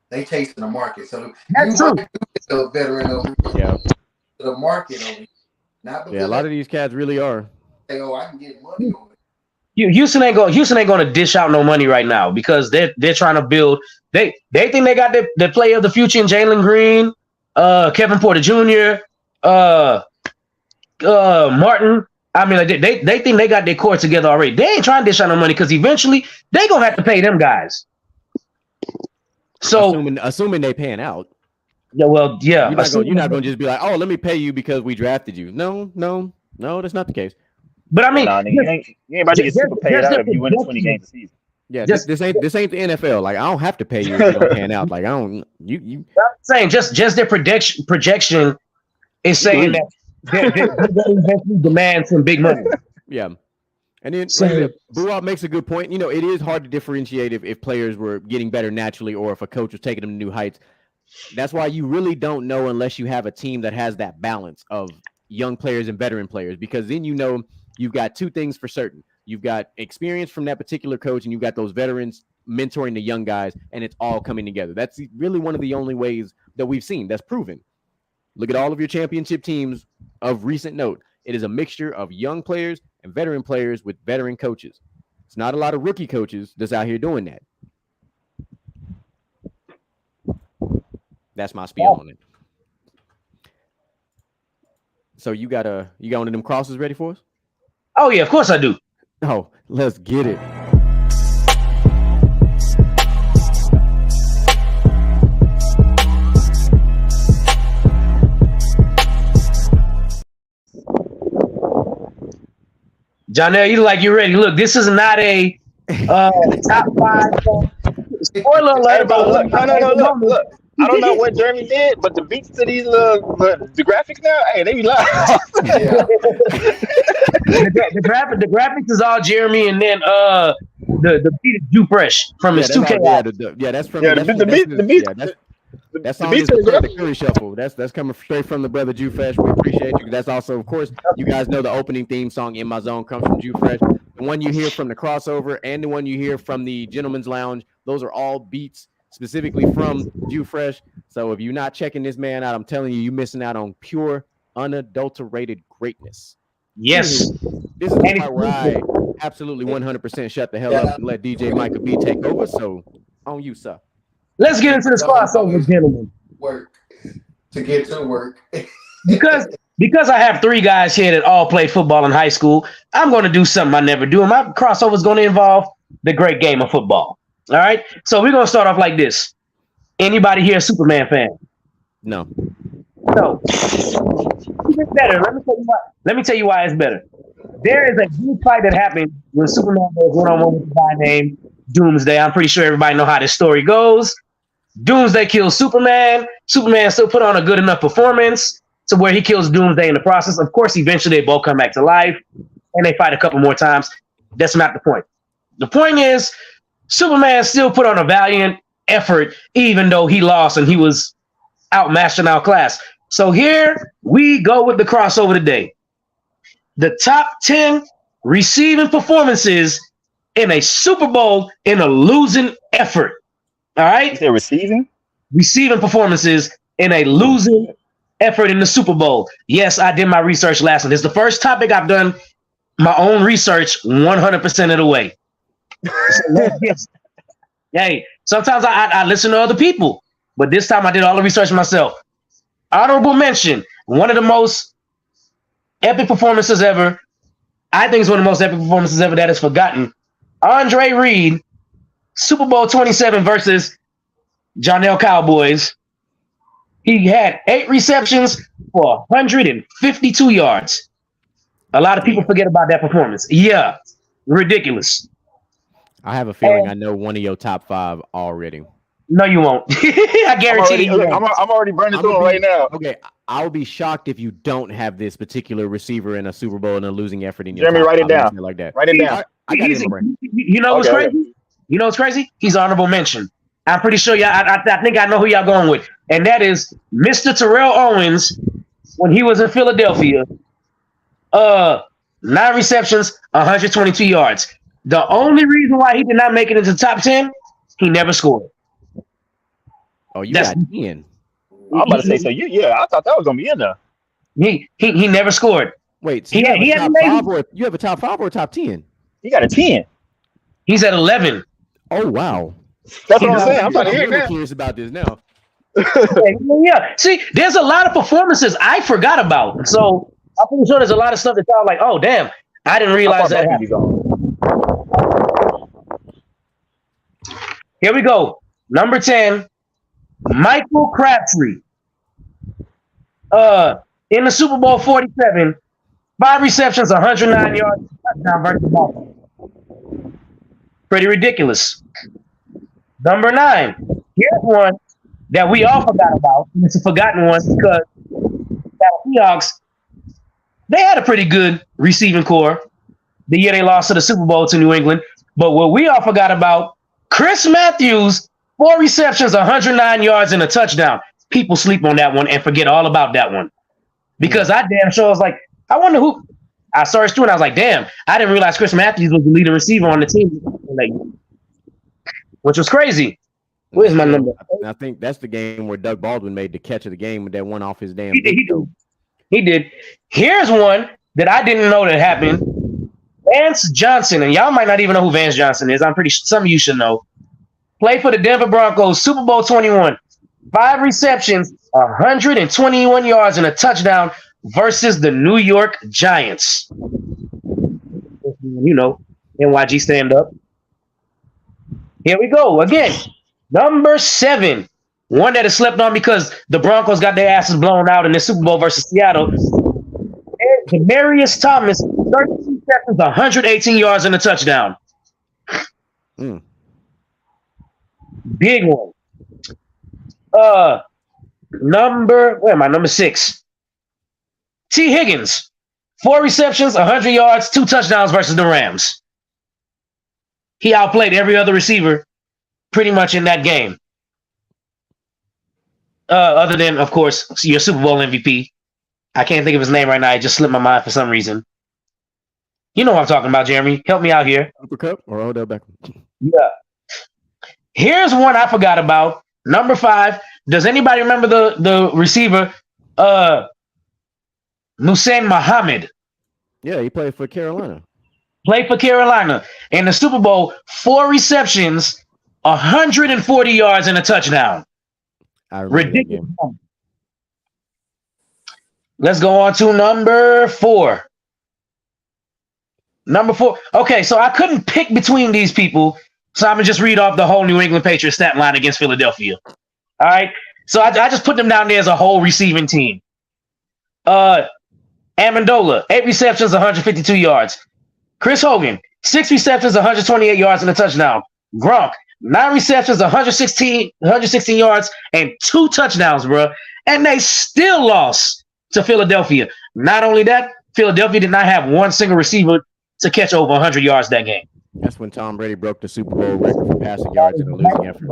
They chasing the market. So that's true. A veteran over here. Yeah. The market over here. Not a lot of these cats really are. Say, I can get money over it. Houston ain't going to dish out no money right now because they're trying to build. They think they got the player of the future in Jalen Green, Kevin Porter Jr., Martin. I mean, like they think they got their core together already. They ain't trying to dish out no money because eventually they gonna have to pay them guys. So assuming they pan out. Yeah, well, yeah. You're not going to just be like, oh, let me pay you because we drafted you. No, that's not the case. But I mean, you ain't about to get super paid out if you win 20 games a season. Yeah, this ain't the NFL. Like I don't have to pay you if you don't pan out. Like I don't. You. I'm saying just their projection is saying that they eventually demand some big money. Yeah. And then Buwab makes a good point. It is hard to differentiate if players were getting better naturally or if a coach was taking them to new heights. That's why you really don't know unless you have a team that has that balance of young players and veteran players, because then you've got two things for certain. You've got experience from that particular coach and you've got those veterans mentoring the young guys, and it's all coming together. That's really one of the only ways that we've seen that's proven. Look at all of your championship teams of recent note. It is a mixture of young players and veteran players with veteran coaches. It's not a lot of rookie coaches that's out here doing that. That's my spiel on it. So you got one of them crosses ready for us? Oh yeah, of course I do. Oh, let's get it. Jonelle, you look like you're ready. Look, this is not a top 5. Spoiler alert! Look. I don't know what Jeremy did, but the beats to these the graphics now, hey, they be live. The graphics is all Jeremy, and then The beat is Jew Fresh from his 2K. That's from the beat. That song is the Curry Shuffle. That's coming straight from the brother Jew Fresh. We appreciate you. That's also, of course, you guys know the opening theme song "In My Zone" comes from Jew Fresh. The one you hear from the crossover and the one you hear from the Gentleman's Lounge, those are all beats specifically from Jew Fresh. So if you're not checking this man out, I'm telling you, you're missing out on pure, unadulterated greatness. Yes. This is the part where I absolutely 100% shut the hell up and let DJ Micah B take over. So on you, sir. Let's get into this crossover, gentlemen. Work to get to work. Because I have 3 guys here that all played football in high school, I'm going to do something I never do. And my crossover is going to involve the great game of football. All right. So we're going to start off like this. Anybody here a Superman fan? No. No. It's better. Let me tell you why it's better. There is a huge fight that happened when Superman was one-on-one with a guy named Doomsday. I'm pretty sure everybody know how this story goes. Doomsday kills Superman. Superman still put on a good enough performance to where he kills Doomsday in the process. Of course, eventually they both come back to life and they fight a couple more times. That's not the point. The point is Superman still put on a valiant effort, even though he lost and he was outmatched and outclassed. So here we go with the crossover today. The top 10 receiving performances in a Super Bowl in a losing effort. All right? They're receiving performances in a losing effort in the Super Bowl. Yes, I did my research last night. It's the first topic I've done my own research 100% of the way. Hey, sometimes I listen to other people, but this time I did all the research myself. Honorable mention, one of the most epic performances ever. I think it's one of the most epic performances ever that is forgotten. Andre Reed, Super Bowl 27 versus Jonell Cowboys. He had 8 receptions for 152 yards. A lot of people forget about that performance. Yeah, ridiculous. I have a feeling I know one of your top 5 already. No, you won't. I guarantee you. I'm already burning through it right now. Okay, I'll be shocked if you don't have this particular receiver in a Super Bowl in a losing effort in your Jeremy, write it down. Like that. Write it down. I got it in my brain. You know what's crazy? You know what's crazy? He's honorable mention. I'm pretty sure I think I know who y'all going with. And that is Mr. Terrell Owens when he was in Philadelphia. 9 receptions, 122 yards. The only reason why he did not make it into the top 10, he never scored. Oh, you got 10. I'm about to say so. I thought that was gonna be in there. He never scored. Wait, so you have a top 5 or a top 10? He got a 10. He's at 11. Oh wow. That's what I'm saying. I'm trying to hear really that. curious about this now. Yeah. See, there's a lot of performances I forgot about. So I'm pretty sure there's a lot of stuff that y'all like, oh damn, I didn't realize that happened. Here we go. Number 10, Michael Crabtree. In the Super Bowl 47, 5 receptions, 109 yards, touchdown versus Baltimore. Pretty ridiculous. Number 9, here's one that we all forgot about. It's a forgotten one because the Seahawks, they had a pretty good receiving core the year they lost to the Super Bowl to New England. But what we all forgot about, Chris Matthews, 4 receptions, 109 yards, and a touchdown. People sleep on that one and forget all about that one. Because I damn sure was like, I wonder who. I searched through and I was like, damn, I didn't realize Chris Matthews was the leading receiver on the team. Which was crazy. Where's my number? I think that's the game where Doug Baldwin made the catch of the game with that one off his damn. He did. Here's one that I didn't know that happened. Vance Johnson, and y'all might not even know who Vance Johnson is. I'm pretty sure some of you should know. Played for the Denver Broncos, Super Bowl 21. 5 receptions, 121 yards, and a touchdown versus the New York Giants. You know, NYG stand up. Here we go again. Number 7, one that is slept on because the Broncos got their asses blown out in the Super Bowl versus Seattle. Demaryius Thomas, 32 seconds, 118 yards, and a touchdown. Big one. Number 6. T. Higgins, 4 receptions, 100 yards, 2 touchdowns versus the Rams. he outplayed every other receiver pretty much in that game. Other than, of course, your Super Bowl MVP. I can't think of his name right now. It just slipped my mind for some reason. You know what I'm talking about, Jeremy. Help me out here. Cooper Kupp or Odell Beckham? Yeah. Here's one I forgot about. Number 5. Does anybody remember the receiver, Muhsin Muhammad? Yeah, he played for Carolina. Played for Carolina. In the Super Bowl, 4 receptions, 140 yards, and a touchdown. I remember that Ridiculous. game. Let's go on to number 4. Number 4. Okay, so I couldn't pick between these people, so I'm going to just read off the whole New England Patriots stat line against Philadelphia. All right? So I just put them down there as a whole receiving team. Amendola, 8 receptions, 152 yards. Chris Hogan, 6 receptions, 128 yards, and a touchdown. Gronk, 9 receptions, 116 yards, and 2 touchdowns, bro. And they still lost to Philadelphia. Not only that, Philadelphia did not have one single receiver to catch over 100 yards that game. That's when Tom Brady broke the Super Bowl record for passing yards in a losing effort.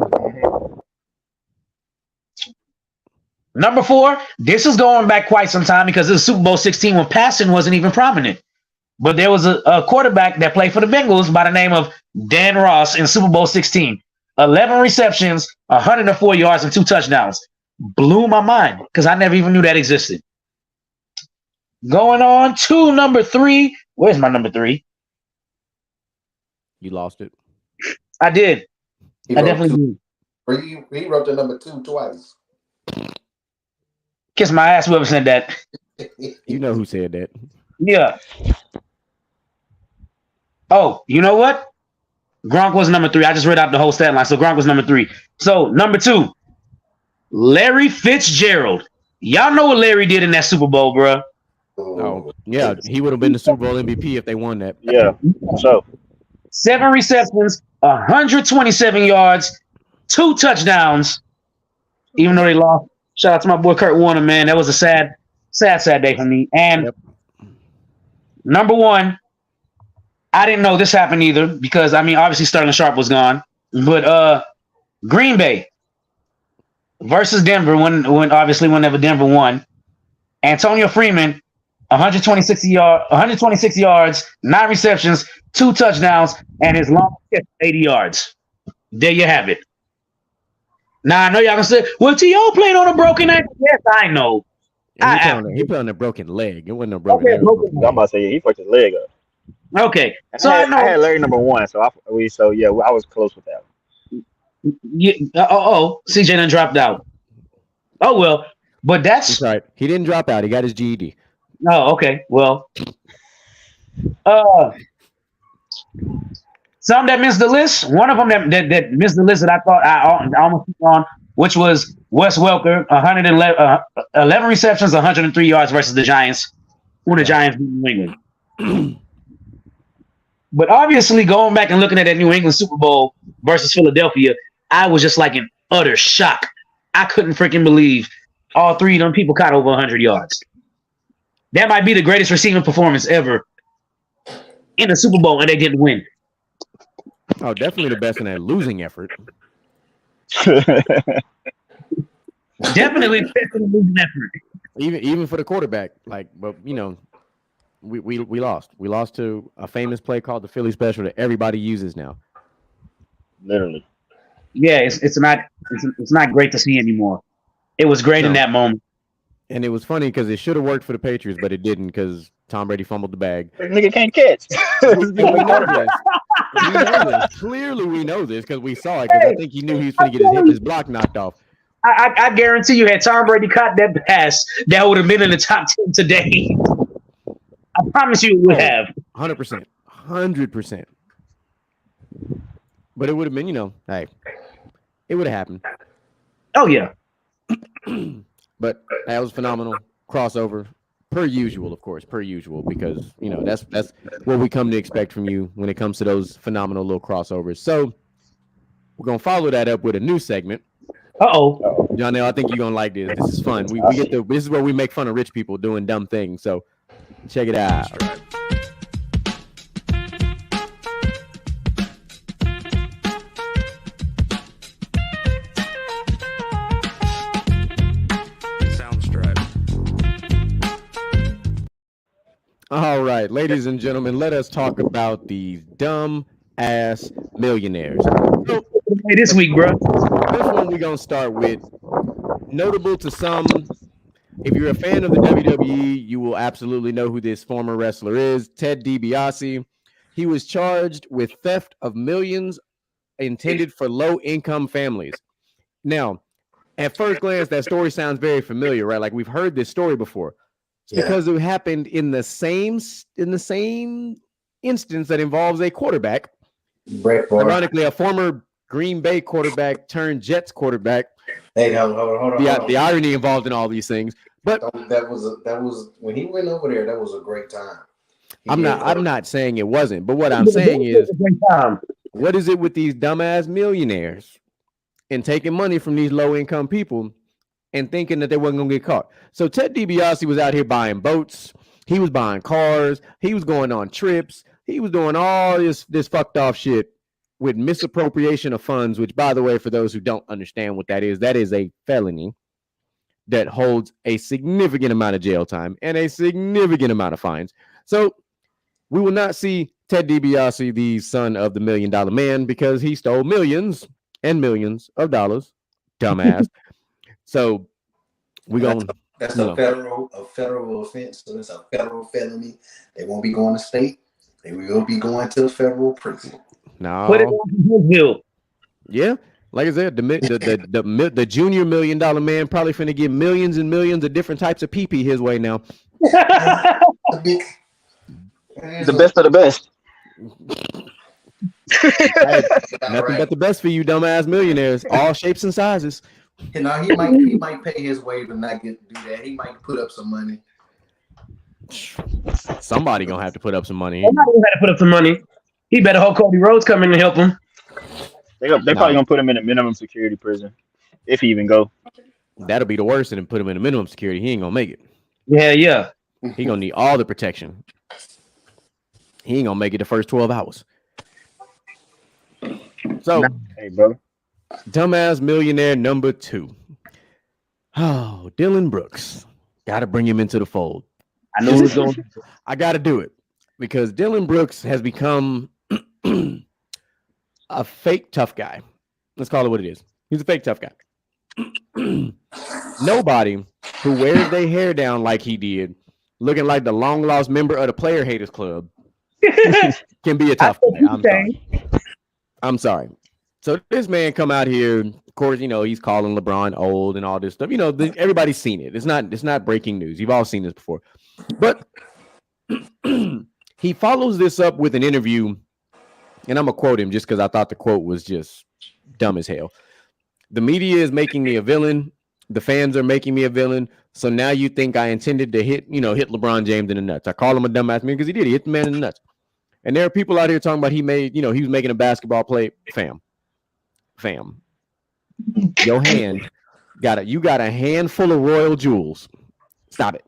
Number 4, this is going back quite some time because this is Super Bowl 16 when passing wasn't even prominent. But there was a quarterback that played for the Bengals by the name of Dan Ross in Super Bowl 16. 11 receptions, 104 yards, and 2 touchdowns. Blew my mind because I never even knew that existed. Going on to number 3. Where's my number 3? You lost it. I did. I definitely did. He wrote the number 2 twice. Kiss my ass, whoever said that. You know who said that. Yeah. Oh, you know what? Gronk was number 3. I just read out the whole stat line. So Gronk was number 3. So number 2, Larry Fitzgerald. Y'all know what Larry did in that Super Bowl, bro. Oh, yeah. He would have been the Super Bowl MVP if they won that. Yeah. So 7 receptions, 127 yards, 2 touchdowns, even though they lost. Shout out to my boy Kurt Warner, man. That was a sad day for me. And number 1, I didn't know this happened either because, I mean, obviously Sterling Sharp was gone. But Green Bay versus Denver, whenever Denver won. Antonio Freeman, 126 yards, 9 receptions, 2 touchdowns, and his long catch, 80 yards. There you have it. Now, I know y'all gonna say, well, T.O. played on a broken ankle. Yes, I know. He played on a broken leg. It wasn't a broken ankle. I'm about to say he fucked his leg up. Okay. So I had Larry number 1, so I was close with that. Yeah, CJ done dropped out. Oh well, but that's right. He didn't drop out. He got his GED. Oh, okay. Well, some that missed the list. One of them that missed the list that I thought I almost put on, which was Wes Welker, 111 receptions, 103 yards versus the Giants. Who the Giants beat New England. But obviously, going back and looking at that New England Super Bowl versus Philadelphia, I was just like in utter shock. I couldn't freaking believe all 3 of them people caught over 100 yards. That might be the greatest receiving performance ever in a Super Bowl, and they didn't win. Oh, definitely the best in that losing effort. Definitely the best in the losing effort. Even for the quarterback, but you know, we lost. We lost to a famous play called the Philly Special that everybody uses now. Literally. Yeah, it's not great to see anymore. It was great in that moment. And it was funny because it should have worked for the Patriots, but it didn't because Tom Brady fumbled the bag. Nigga can't catch. We know this. Clearly, we know this because we saw it. Because I think he knew he was going to get his block knocked off. I guarantee you, had Tom Brady caught that pass, that would have been in the top 10 today. I promise you, it would have. 100%. 100%. But it would have been, hey, it would have happened. Oh yeah. But that was phenomenal crossover, per usual, of course, because that's what we come to expect from you when it comes to those phenomenal little crossovers. So we're gonna follow that up with a new segment. Jonell, I think you're gonna like this. This is fun. This is where we make fun of rich people doing dumb things. So check it out. All right, ladies and gentlemen, let us talk about these dumb ass millionaires. So, Hey, this week, bro. this one we're gonna start with notable to some. If you're a fan of the WWE, you will absolutely know who this former wrestler is, Ted DiBiase. He was charged with theft of millions intended for low-income families. Now, at first glance, that story sounds very familiar, right? Like we've heard this story before. It's because it happened in the same instance that involves a quarterback. Brett Favre. Ironically, a former Green Bay quarterback turned Jets quarterback. Hey, hold on. The irony involved in all these things. But that was when he went over there. That was a great time. I'm not saying it wasn't, but what I'm saying is, what is it with these dumbass millionaires and taking money from these low income people and thinking that they wasn't gonna get caught? So Ted DiBiase was out here buying boats, he was buying cars, he was going on trips, he was doing all this fucked off shit with misappropriation of funds, which, by the way, for those who don't understand what that is a felony that holds a significant amount of jail time and a significant amount of fines. So we will not see Ted DiBiase, the son of the $1 Million Man, because he stole millions and millions of dollars, dumbass. So we're going. That's a federal offense, so it's a federal felony. They won't be going to state. They will be going to the federal prison. No. Put it on bill. Yeah. Like I said, the junior $1 Million Man probably finna get millions and millions of different types of pee-pee his way now. The best of the best. Nothing but the best for you dumbass millionaires, all shapes and sizes. You know, he might pay his way to not get to do that. He might put up some money. Somebody gonna have to put up some money. Somebody gonna have to put up some money. He better hope Cody Rhodes come in and help him. They probably gonna put him in a minimum security prison if he even go. That'll be the worst, and put him in a minimum security. He ain't gonna make it. Yeah. He gonna need all the protection. He ain't gonna make it the first 12 hours. So, hey, brother. Dumbass millionaire number 2. Oh, Dylan Brooks. Got to bring him into the fold. I know who's going. I got to do it because Dylan Brooks has become a fake tough guy. Let's call it what it is. He's a fake tough guy. Nobody who wears their hair down like he did, looking like the long lost member of the Player Haters Club, can be a tough guy. I'm sorry. So this man come out here, of course, you know, he's calling LeBron old and all this stuff. You know, everybody's seen it. It's not breaking news. You've all seen this before. But he follows this up with an interview, and I'm going to quote him just because I thought the quote was just dumb as hell. The media is making me a villain. The fans are making me a villain. So now you think I intended to hit LeBron James in the nuts. I call him a dumbass man because he did. He hit the man in the nuts. And there are people out here talking about he was making a basketball play. Fam. Your hand you got a handful of royal jewels. Stop it.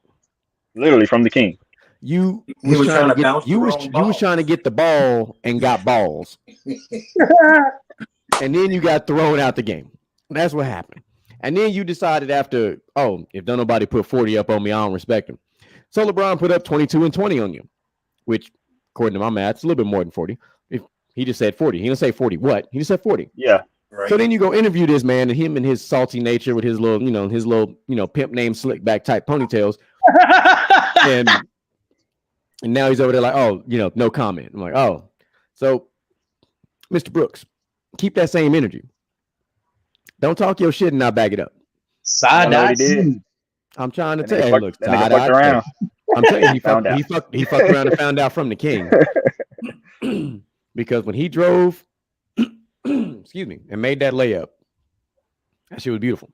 Literally from the king. You was trying to get the ball and got balls. And then you got thrown out the game. That's what happened. And then you decided after, if don't nobody put 40 up on me, I don't respect him. So LeBron put up 22 and 20 on you, which according to my math, it's a little bit more than 40. If he just said 40, he didn't say 40. What? He just said 40. Yeah. Right. So then you go interview this man and him and his salty nature with his little pimp name slick back type ponytails. and now he's over there like, no comment. I'm like, so Mr. Brooks, keep that same energy. Don't talk your shit and not back it up. Side eye. I'm trying to tell you, look, side around. I'm telling you, he fucked around and found out from the king. Because when he drove, excuse me, and made that layup, that shit was beautiful.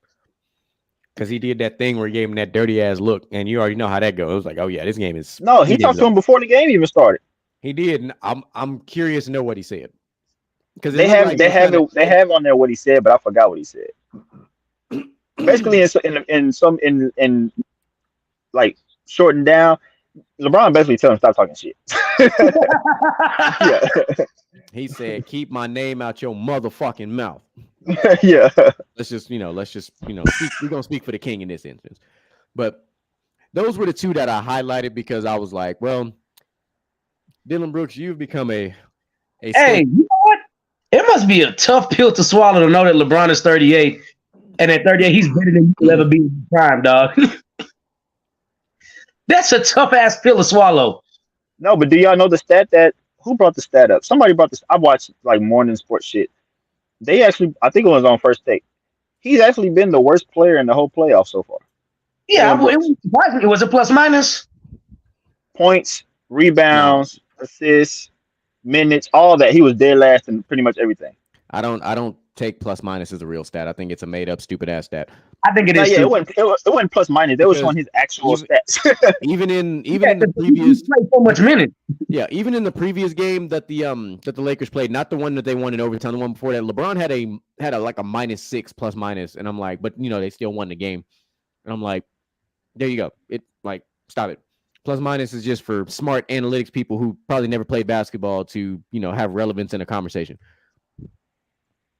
Because he did that thing where he gave him that dirty ass look, and you already know how that goes. It was like, oh yeah, this game is. No, he talked to him before the game even started. He did. And I'm curious to know what he said. Because they have on there what he said, but I forgot what he said. Basically, in like shortened down, LeBron basically telling him stop talking shit. Yeah. He said, "Keep my name out your motherfucking mouth." Yeah. Let's just speak. We're gonna speak for the king in this instance. But those were the two that I highlighted because I was like, well, Dylan Brooks, you've become a Hey, you know what? It must be a tough pill to swallow to know that LeBron is 38, and at 38, he's better than you will ever be in his prime, dog. That's a tough ass pill to swallow. No, but do y'all know the stat that who brought the stat up? Somebody brought this. I watched like morning sports shit. They actually, I think it was on First Take. He's actually been the worst player in the whole playoff so far. Yeah, it was a plus minus. Points, rebounds, assists, minutes, all that. He was dead last in pretty much everything. I don't take plus minus as a real stat. I think it's a made up stupid ass stat. I think it is. Yeah, it wasn't plus minus. They were showing his actual stats. even in the previous played so much minutes. Yeah, even in the previous game that the Lakers played, not the one that they won in overtime, the one before that, LeBron had a like a -6 plus minus, and I'm like, but they still won the game, and I'm like, there you go. It like stop it. Plus minus is just for smart analytics people who probably never played basketball to have relevance in a conversation.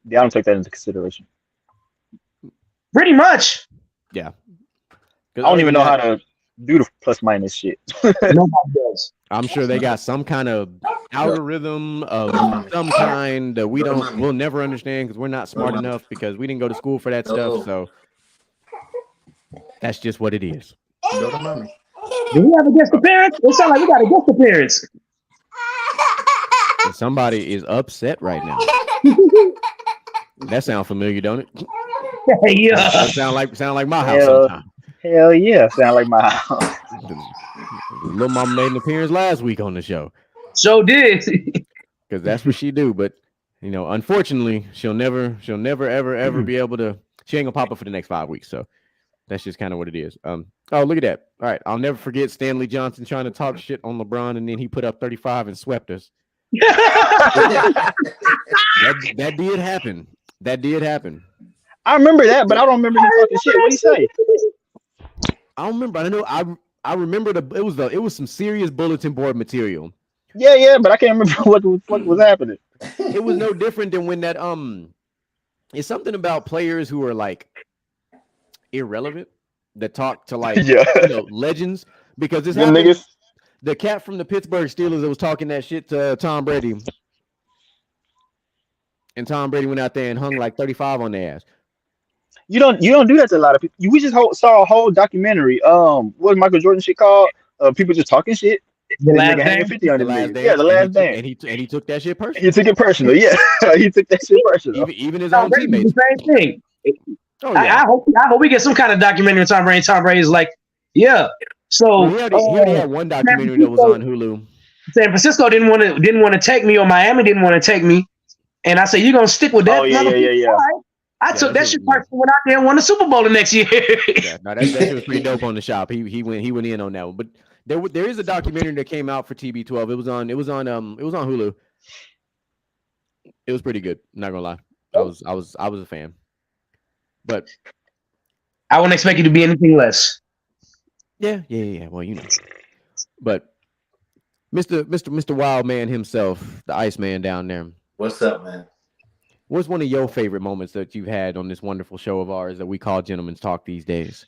Yeah, I don't take that into consideration. Pretty much. Yeah. I don't even know how to do the plus minus shit. Nobody does. I'm sure they got some kind of algorithm of some kind that we'll never understand because we're not smart enough because we didn't go to school for that stuff. So that's just what it is. Do we have a guest appearance? It sounds like we got a guest appearance. And somebody is upset right now. That sounds familiar, don't it? Yeah. That sound like my house sometimes. Hell yeah, sound like my house. Little mama made an appearance last week on the show. So did. Because that's what she do. But unfortunately, she'll never ever be able to. She ain't gonna pop up for the next 5 weeks. So that's just kind of what it is. Oh, look at that. All right, I'll never forget Stanley Johnson trying to talk shit on LeBron, and then he put up 35 and swept us. that did happen. That did happen. I remember that, but I don't remember him talking shit. What did he say? I don't remember. I know. I remember it was some serious bulletin board material. Yeah, but I can't remember what the fuck was happening. It was no different than when that it's something about players who are like irrelevant that talk to like legends because this happened. The cat from the Pittsburgh Steelers that was talking that shit to Tom Brady, and Tom Brady went out there and hung like 35 on their ass. You don't do that to a lot of people. We just saw a whole documentary. What was Michael Jordan shit called? People just talking shit. The Last Dance. 50 on the last dance. Yeah, The Last Dance. And he took that shit personal. He took it personal. Yeah, he took that shit personal. Even his own teammates. The same thing. Oh, yeah. I hope we get some kind of documentary on Tom Brady. Tom Brady's like, yeah. So he already had one documentary that was on Hulu. San Francisco didn't want to take me, or Miami didn't want to take me, and I said, "You're gonna stick with that." Oh yeah. I took that shit personally, went out there and won the Super Bowl the next year. That shit was pretty dope on the shop. He went in on that one. But there is a documentary that came out for TB12. It was on Hulu. It was pretty good. I'm not gonna lie. I was a fan. But I wouldn't expect you to be anything less. Yeah. Well, But Mr. Wild Man himself, the Iceman down there. What's up, man? What's one of your favorite moments that you've had on this wonderful show of ours that we call Gentlemen's Talk these days?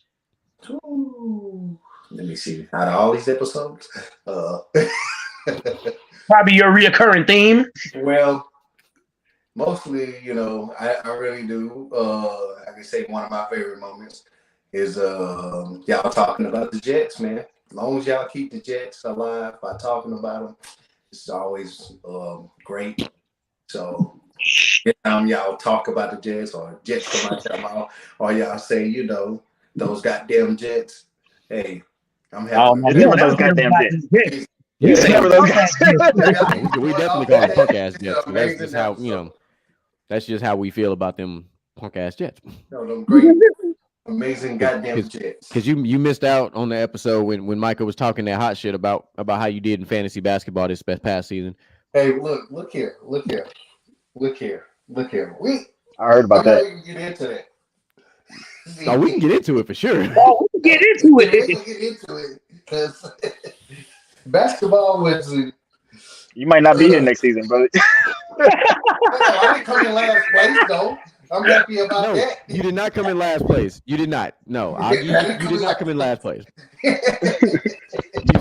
Ooh, let me see. Out of all these episodes, probably your reoccurring theme. Well, mostly, I really do. I can say one of my favorite moments is y'all talking about the Jets, man. As long as y'all keep the Jets alive by talking about them, it's always great. So anytime y'all talk about the Jets or Jets come out your mouth, or y'all say, those goddamn Jets, hey, I'm happy. It's never those goddamn Jets. Yeah, it's never those guys. We definitely call them punk ass Jets. That's just how that's just how we feel about them punk ass Jets. No, them great, amazing goddamn Jets. Because you missed out on the episode when Micah was talking that hot shit about how you did in fantasy basketball this past season. Hey, look here. I heard about that. We can get into that. Oh, we can get into it for sure. Oh, we can get into it. We can get into it because basketball was. You might not be here next season, brother. I didn't come in last place though. I'm happy about No, that. you did not come in last place. You did not. No, you did not come in last place. You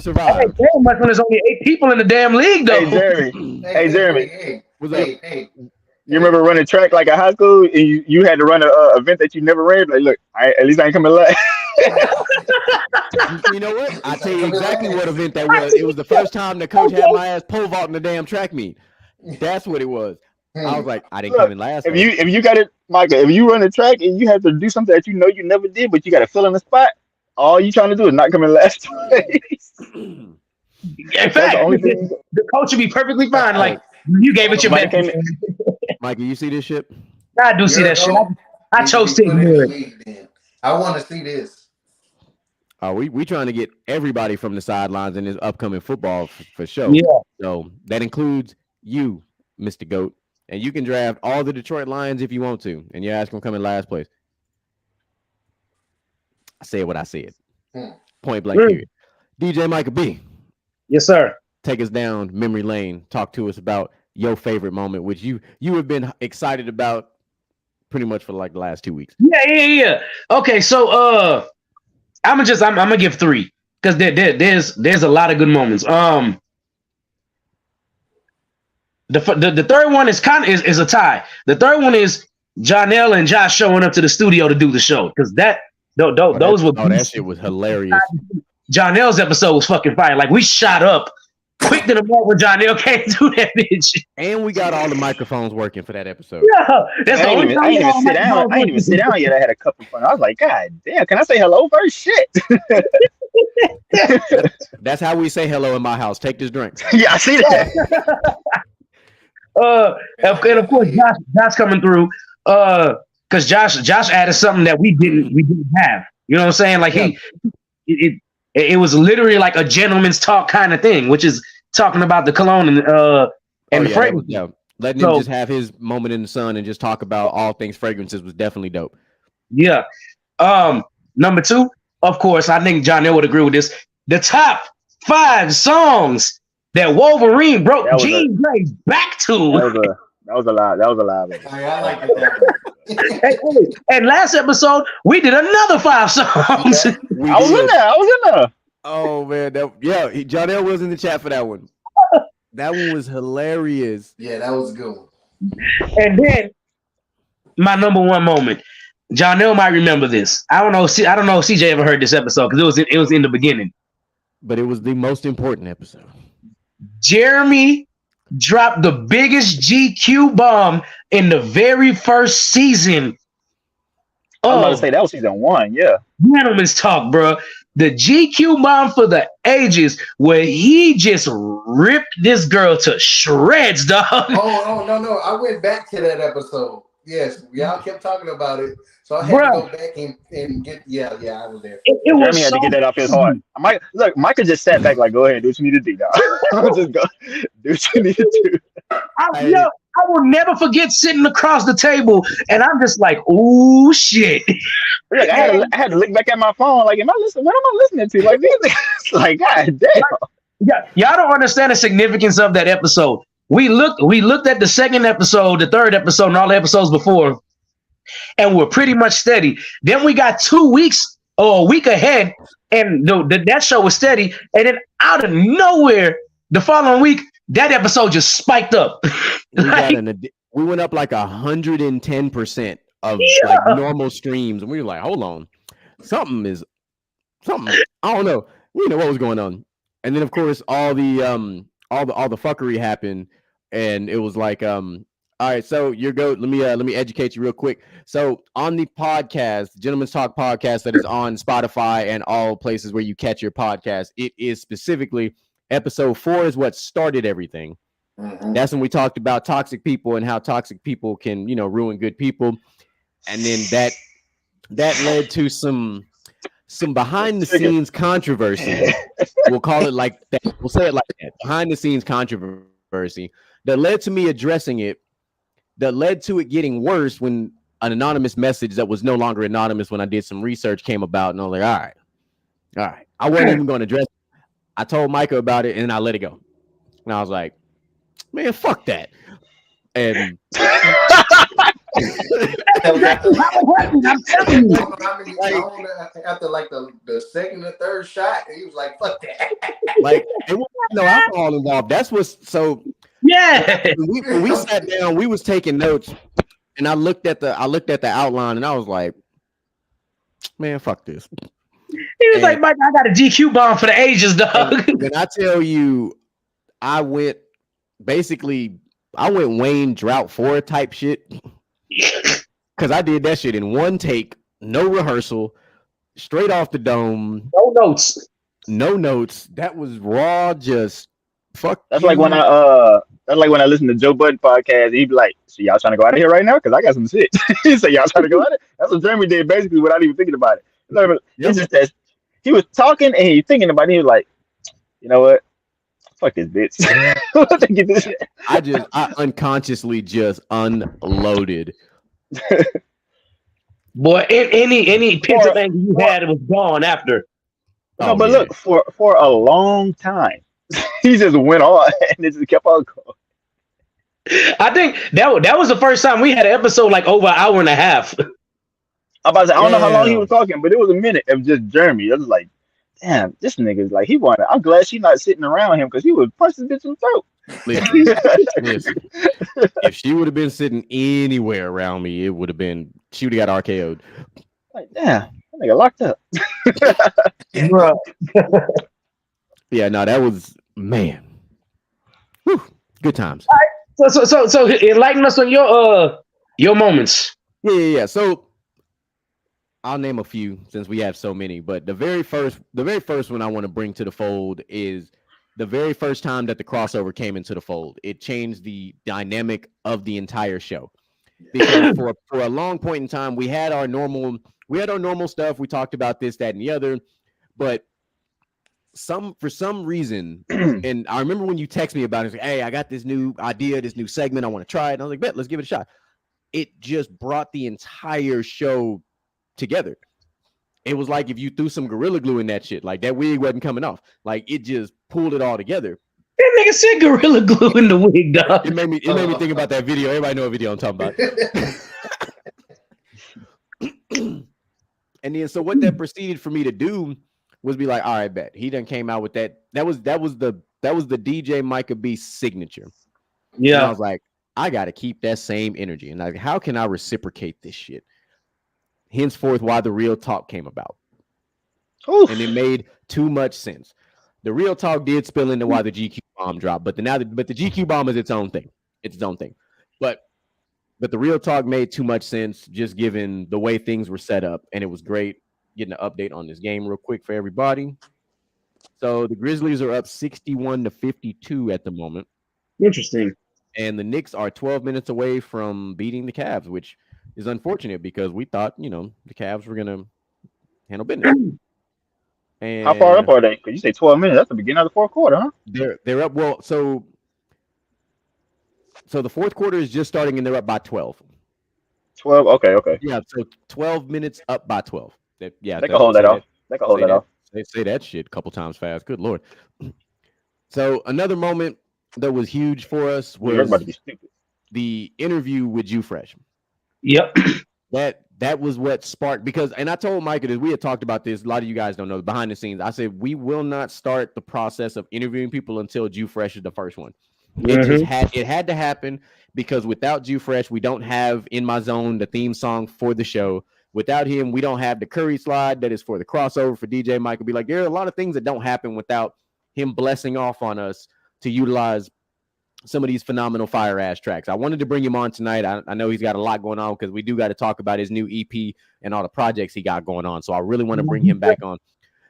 survived. Damn much when there's only 8 people in the damn league, though. Hey, Jeremy. Hey, Jeremy. What's up? You remember running track like at high school, and you had to run an event that you never ran? Like, look, at least I ain't coming last. You know what? I'll tell you exactly what event that was. It was the first time the coach had my ass pole vaulting the damn track meet. That's what it was. I was like, I didn't come in last. If you got it, Micah, if you run a track and you have to do something that you know you never did, but you got to fill in the spot, all you trying to do is not come in last place. In fact, the coach would be perfectly fine. Like, you gave it your best. Micah, you see this shit? I do see that shit. I chose to ignore it. I want to see this. We trying to get everybody from the sidelines in this upcoming football for sure. Yeah. So that includes you, Mr. Goat. And you can draft all the Detroit Lions if you want to. And your ass gonna come in last place. I said what I said. Point blank period. DJ Micah B. Yes, sir. Take us down memory lane. Talk to us about your favorite moment, which you have been excited about pretty much for like the last 2 weeks. Yeah. Okay, so I'm gonna give 3 because there's a lot of good moments. The third one is is a tie. The third one is Jonell and Josh showing up to the studio to do the show because that shit was hilarious. Jonell's episode was fucking fire. Like we shot up quick to the moment when Jonell came through that bitch. And we got all the microphones working for that episode. Yeah, that's the only time I didn't even sit down yet. I had a cup of fun. I was like, God damn, can I say hello first? Shit. That's how we say hello in my house. Take this drink. Yeah, I see that. And of course, Josh coming through. Because Josh added something that we didn't have. You know what I'm saying? Like it was literally like a gentleman's talk kind of thing, which is talking about the cologne and the fragrance. Letting him just have his moment in the sun and just talk about all things fragrances was definitely dope. Yeah. Number 2, of course, I think Jonell would agree with this. The top 5 songs that Wolverine broke Jean Grey's back to. That was a lot. I like it. And last episode, we did another 5 songs. I was in there. Oh man, Jonell was in the chat for that one. That one was hilarious. Yeah, that was a good one. And then my number 1 moment. Jonell might remember this. I don't know if CJ ever heard this episode because it was in the beginning. But it was the most important episode. Jeremy dropped the biggest GQ bomb in the very first season. I was about to say that was season 1, yeah. Gentleman's Talk, bro. The GQ bomb for the ages, where he just ripped this girl to shreds, dog. Oh, no. I went back to that episode. Yes, y'all kept talking about it. So I had to go back and get, I was there. Jeremy had to get that off his heart. Micah just sat back like, go ahead, do what you need to do, dog. Just go do what you need to do. I will never forget sitting across the table, and I'm just like, "Ooh, shit!" Look, I had to look back at my phone, like, "Am I listening? What am I listening to?" Like, these, like, God damn. Yeah, y'all don't understand the significance of that episode. We looked at the second episode, the third episode, and all the episodes before, and we're pretty much steady. Then we got 2 weeks or a week ahead, and that show was steady. And then out of nowhere, the following week, that episode just spiked up. We went up like 110% of like normal streams, and we were like, "Hold on, something. I don't know. We didn't know what was going on." And then, of course, all the fuckery happened, and it was like, all right, so your goat. Let me educate you real quick. So on the podcast, Gentleman's Talk podcast, that is on Spotify and all places where you catch your podcast, it is specifically episode 4 is what started everything. Mm-hmm. That's when we talked about toxic people and how toxic people can, ruin good people. And then that led to some behind the scenes controversy. We'll call it like that. We'll say it like that. Behind the scenes controversy that led to me addressing it, that led to it getting worse when an anonymous message that was no longer anonymous when I did some research came about. And I was like, all right. I wasn't even going to address it. I told Micah about it, and I let it go. And I was like, man, fuck that. And That was after, I'm telling you. after like the second or third shot, he was like, "Fuck that." Like there was no alcohol involved. That's what's so. Yeah. When we sat down, we was taking notes, and I looked at the outline, and I was like, "Man, fuck this." He was like, Mike, I got a GQ bomb for the ages, dog. When I tell you, I went Wayne Drought 4 type shit. Because I did that shit in one take, no rehearsal, straight off the dome. No notes. That was raw, just fuck. That's like when I listen to Joe Budden podcast. He'd be like, "So y'all trying to go out of here right now? Because I got some shit." He said, "Y'all trying to go out of here?" That's what Jeremy did basically without even thinking about it. It's just that he was talking and he thinking about it. He was like, "You know what? Fuck this bitch." I unconsciously just unloaded. Boy, any pent up anger you had, it was gone after. No, but look, for a long time, he just went on and it just kept on going. I think that was the first time we had an episode like over an hour and a half. I'm about to say, I don't know how long he was talking, but it was a minute of just Jeremy. It was like, damn, this nigga's like, he wanted. I'm glad she's not sitting around him because he would punch this bitch in the throat. Listen, if she would have been sitting anywhere around me, it would have been, she would have got RKO'd. Like, damn, that nigga locked up. Yeah, no, that was, man. Whew, good times. All right. So enlighten us on your moments. Yeah. So I'll name a few since we have so many, but the very first one I want to bring to the fold is the very first time that the crossover came into the fold. It changed the dynamic of the entire show. Because for a long point in time, we had our normal stuff. We talked about this, that, and the other, but for some reason, and I remember when you text me about it, like, hey, I got this new idea, this new segment, I want to try it. And I was like, bet, let's give it a shot. It just brought the entire show together. It was like if you threw some Gorilla Glue in that shit, like that wig wasn't coming off. Like it just pulled it all together. That nigga said Gorilla Glue in the wig, dog. It made me think about that video. Everybody know what video I'm talking about. And then so what that proceeded for me to do was be like, all right, bet. He done came out with that. That was the DJ Micah B signature. Yeah. And I was like, I gotta keep that same energy. And like, how can I reciprocate this shit? Henceforth, why the Real Talk came about. Oof. And it made too much sense. The Real Talk did spill into why the GQ bomb dropped, but the GQ bomb is its own thing. It's its own thing. But the Real Talk made too much sense just given the way things were set up, and it was great getting an update on this game real quick for everybody. So the Grizzlies are up 61-52 at the moment. Interesting. And the Knicks are 12 minutes away from beating the Cavs, which is unfortunate because we thought, the Cavs were going to handle business. And how far up are they? Because you say 12 minutes. That's the beginning of the fourth quarter, huh? They're up. Well, so the fourth quarter is just starting and they're up by 12. 12? Okay. Yeah, so 12 minutes up by 12. They can hold that off. They can hold that off. They say that shit a couple times fast. Good Lord. So another moment that was huge for us was the interview with Jew Fresh. Yep. That was what sparked, because, and I told Micah that we had talked about this. A lot of you guys don't know behind the scenes. I said, we will not start the process of interviewing people until Jew Fresh is the first one. Mm-hmm. It had to happen because without Jew Fresh, we don't have In My Zone, the theme song for the show. Without him, we don't have the Curry slide that is for the crossover for DJ Mike. Be like, there are a lot of things that don't happen without him blessing off on us to utilize some of these phenomenal fire ass tracks. I wanted to bring him on tonight. I know he's got a lot going on because we do got to talk about his new EP and all the projects he got going on. So I really want to bring him back on.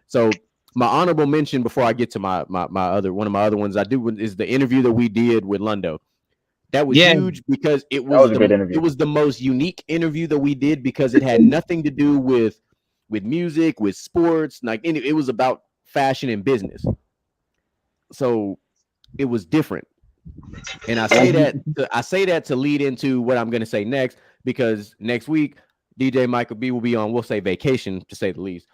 So my honorable mention before I get to my other one of my other ones I do is the interview that we did with Lundo. That was huge because it was the most unique interview that we did because it had nothing to do with music, with sports, like it was about fashion and business. So it was different. And I say that to lead into what I'm going to say next, because next week DJ Michael B will be on, we'll say vacation to say the least.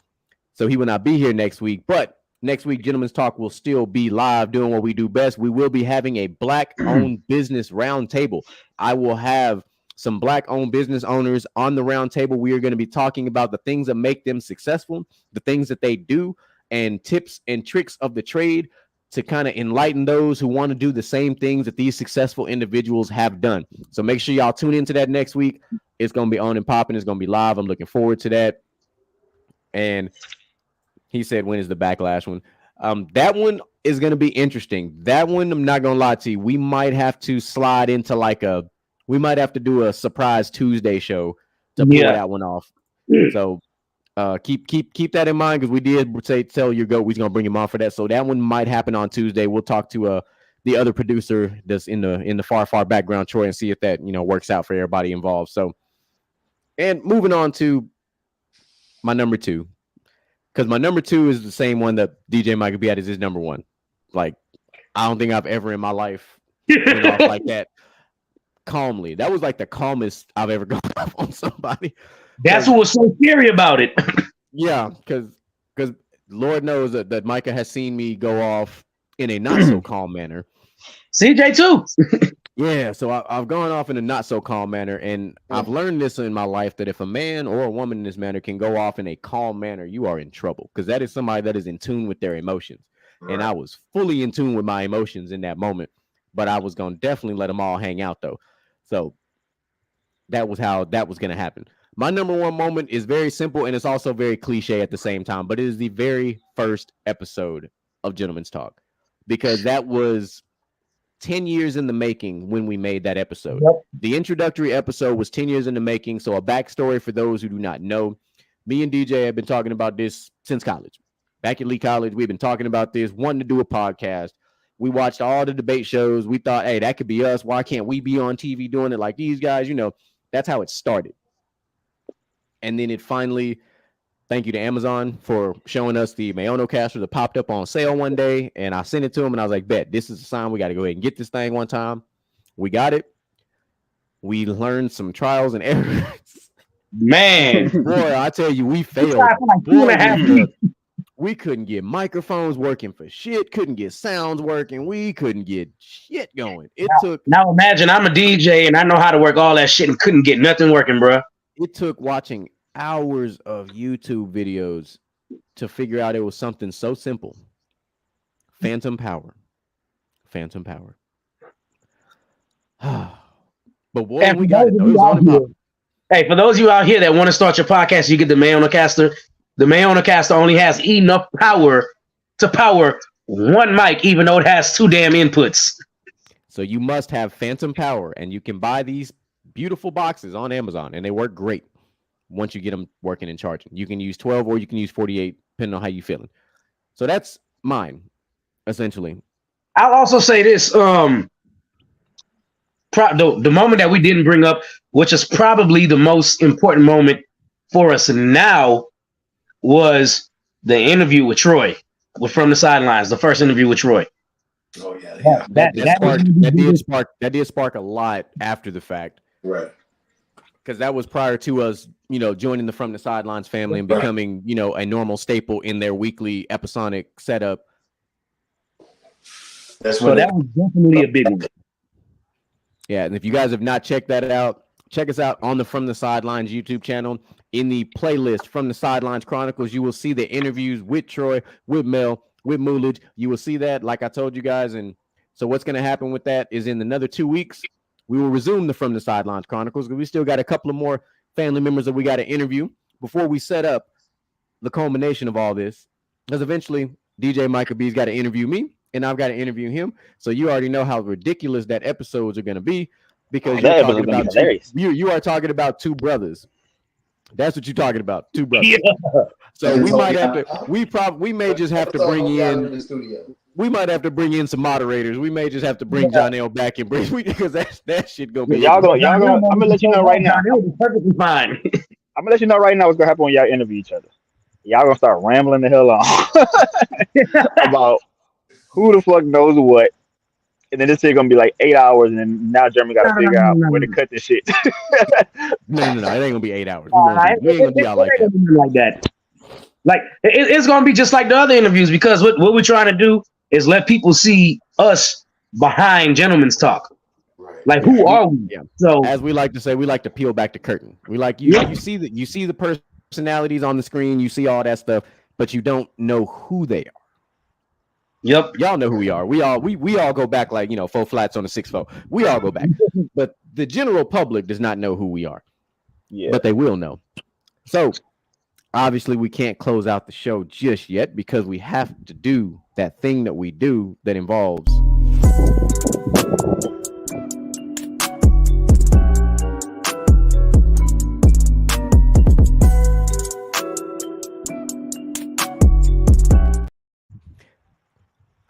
So he will not be here next week, but next week, Gentlemen's Talk will still be live doing what we do best. We will be having a Black-owned business roundtable. I will have some Black-owned business owners on the round table. We are going to be talking about the things that make them successful, the things that they do, and tips and tricks of the trade to kind of enlighten those who want to do the same things that these successful individuals have done. So make sure y'all tune into that next week. It's going to be on and popping. It's going to be live. I'm looking forward to that. And he said, when is the backlash one? That one is going to be interesting. That one, I'm not going to lie to you. We might have to slide into we might have to do a surprise Tuesday show to pull that one off. So keep that in mind, because we did tell your goat we're going to bring him on for that. So that one might happen on Tuesday. We'll talk to the other producer that's in the far background, Troy, and see if that, works out for everybody involved. So, and moving on to my number 2. Because my number 2 is the same one that DJ Michael B had as his number 1. Like, I don't think I've ever in my life went off like that calmly. That was like the calmest I've ever gone off on somebody. That's what was so scary about it. Yeah, because Lord knows that Micah has seen me go off in a not so calm manner. CJ too. Yeah, so I've gone off in a not so calm manner, and I've learned this in my life, that if a man or a woman in this manner can go off in a calm manner, you are in trouble, because that is somebody that is in tune with their emotions. Right. And I was fully in tune with my emotions in that moment, but I was going to definitely let them all hang out, though. So that was how that was going to happen. My number 1 moment is very simple, and it's also very cliche at the same time, but it is the very first episode of Gentleman's Talk, because that was 10 years in the making when we made that episode. Yep. The introductory episode was 10 years in the making. So a backstory for those who do not know, me and DJ have been talking about this since college. Back at Lee College, we've been talking about this, wanting to do a podcast. We watched all the debate shows. We thought, hey, that could be us. Why can't we be on TV doing it like these guys? That's how it started. And then it finally, thank you to Amazon for showing us the Mayono caster that popped up on sale one day. And I sent it to him, and I was like, bet, this is a sign. We got to go ahead and get this thing one time. We got it. We learned some trials and errors. Man. Boy, I tell you, we failed. We couldn't get microphones working for shit. Couldn't get sounds working. We couldn't get shit going. Now imagine I'm a DJ, and I know how to work all that shit and couldn't get nothing working, bro. It took watching hours of YouTube videos to figure out it was something so simple. Phantom power. But boy, we got it. Hey, for those of you out here that want to start your podcast, you get the Mayono caster. The Mayono caster only has enough power to power one mic, even though it has 2 damn inputs. So you must have phantom power, and you can buy these beautiful boxes on Amazon, and they work great once you get them working and charging. You can use 12 or you can use 48, depending on how you're feeling. So that's mine, essentially. I'll also say this. The moment that we didn't bring up, which is probably the most important moment for us now, was the interview with Troy, From the Sidelines, the first interview with Troy. Oh, yeah. That did spark a lot after the fact. Right. Because that was prior to us, joining the From the Sidelines family and becoming, a normal staple in their weekly episodic setup. That was definitely a big one. Yeah, and if you guys have not checked that out, check us out on the From the Sidelines YouTube channel. In the playlist From the Sidelines Chronicles, you will see the interviews with Troy, with Mel, with Moolage. You will see that, like I told you guys. And so what's going to happen with that is in another 2 weeks, we will resume the From the Sidelines Chronicles, because we still got a couple of more family members that we got to interview before we set up the culmination of all this. Because eventually, DJ Michael B's got to interview me, and I've got to interview him. So you already know how ridiculous that episodes are going to be, because you are talking about 2 brothers. That's what you're talking about, 2 brothers. Yeah. So we might have to. We may just have to bring in. We might have to bring in some moderators. We may just have to bring John L back and bring, because that shit gonna be. I'm gonna let you know right now. It'll be perfectly fine. I'm gonna let you know right now what's gonna happen when y'all interview each other. Y'all gonna start rambling the hell on about who the fuck knows what, and then this shit gonna be like 8 hours, and then now Jeremy gotta figure out where to cut this shit. No, it ain't gonna be 8 hours. We ain't gonna be out like that. Like it's gonna be just like the other interviews, because what we're trying to do is let people see us behind Gentleman's Talk. Right. Like, who are we? Yeah. So As we like to say, we like to peel back the curtain. We like you. Yeah. You see the personalities on the screen. You see all that stuff, but you don't know who they are. yep. Y'all know who we are. We all go back like 4 flats on a 6-4. We all go back, but the general public does not know who we are. Yeah. But they will know. So obviously, we can't close out the show just yet because we have to do that thing that we do that involves.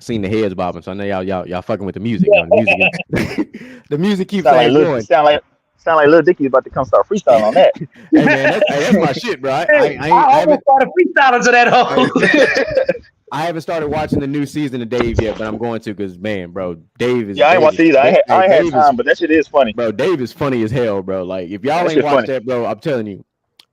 Seen the heads bobbing, so I know y'all fucking with the music. The music keeps sound like going. sound like Lil Dicky about to come start freestyle on that. Hey man, that's my shit, bro. I almost started freestyling to that hoe. I haven't started watching the new season of Dave yet, but I'm going to because man, bro, Dave is. Yeah, I ain't watched either. I ain't had time, but that shit is funny. Bro, Dave is funny as hell, bro. Like if y'all That ain't shit watched funny. that, bro, I'm telling you,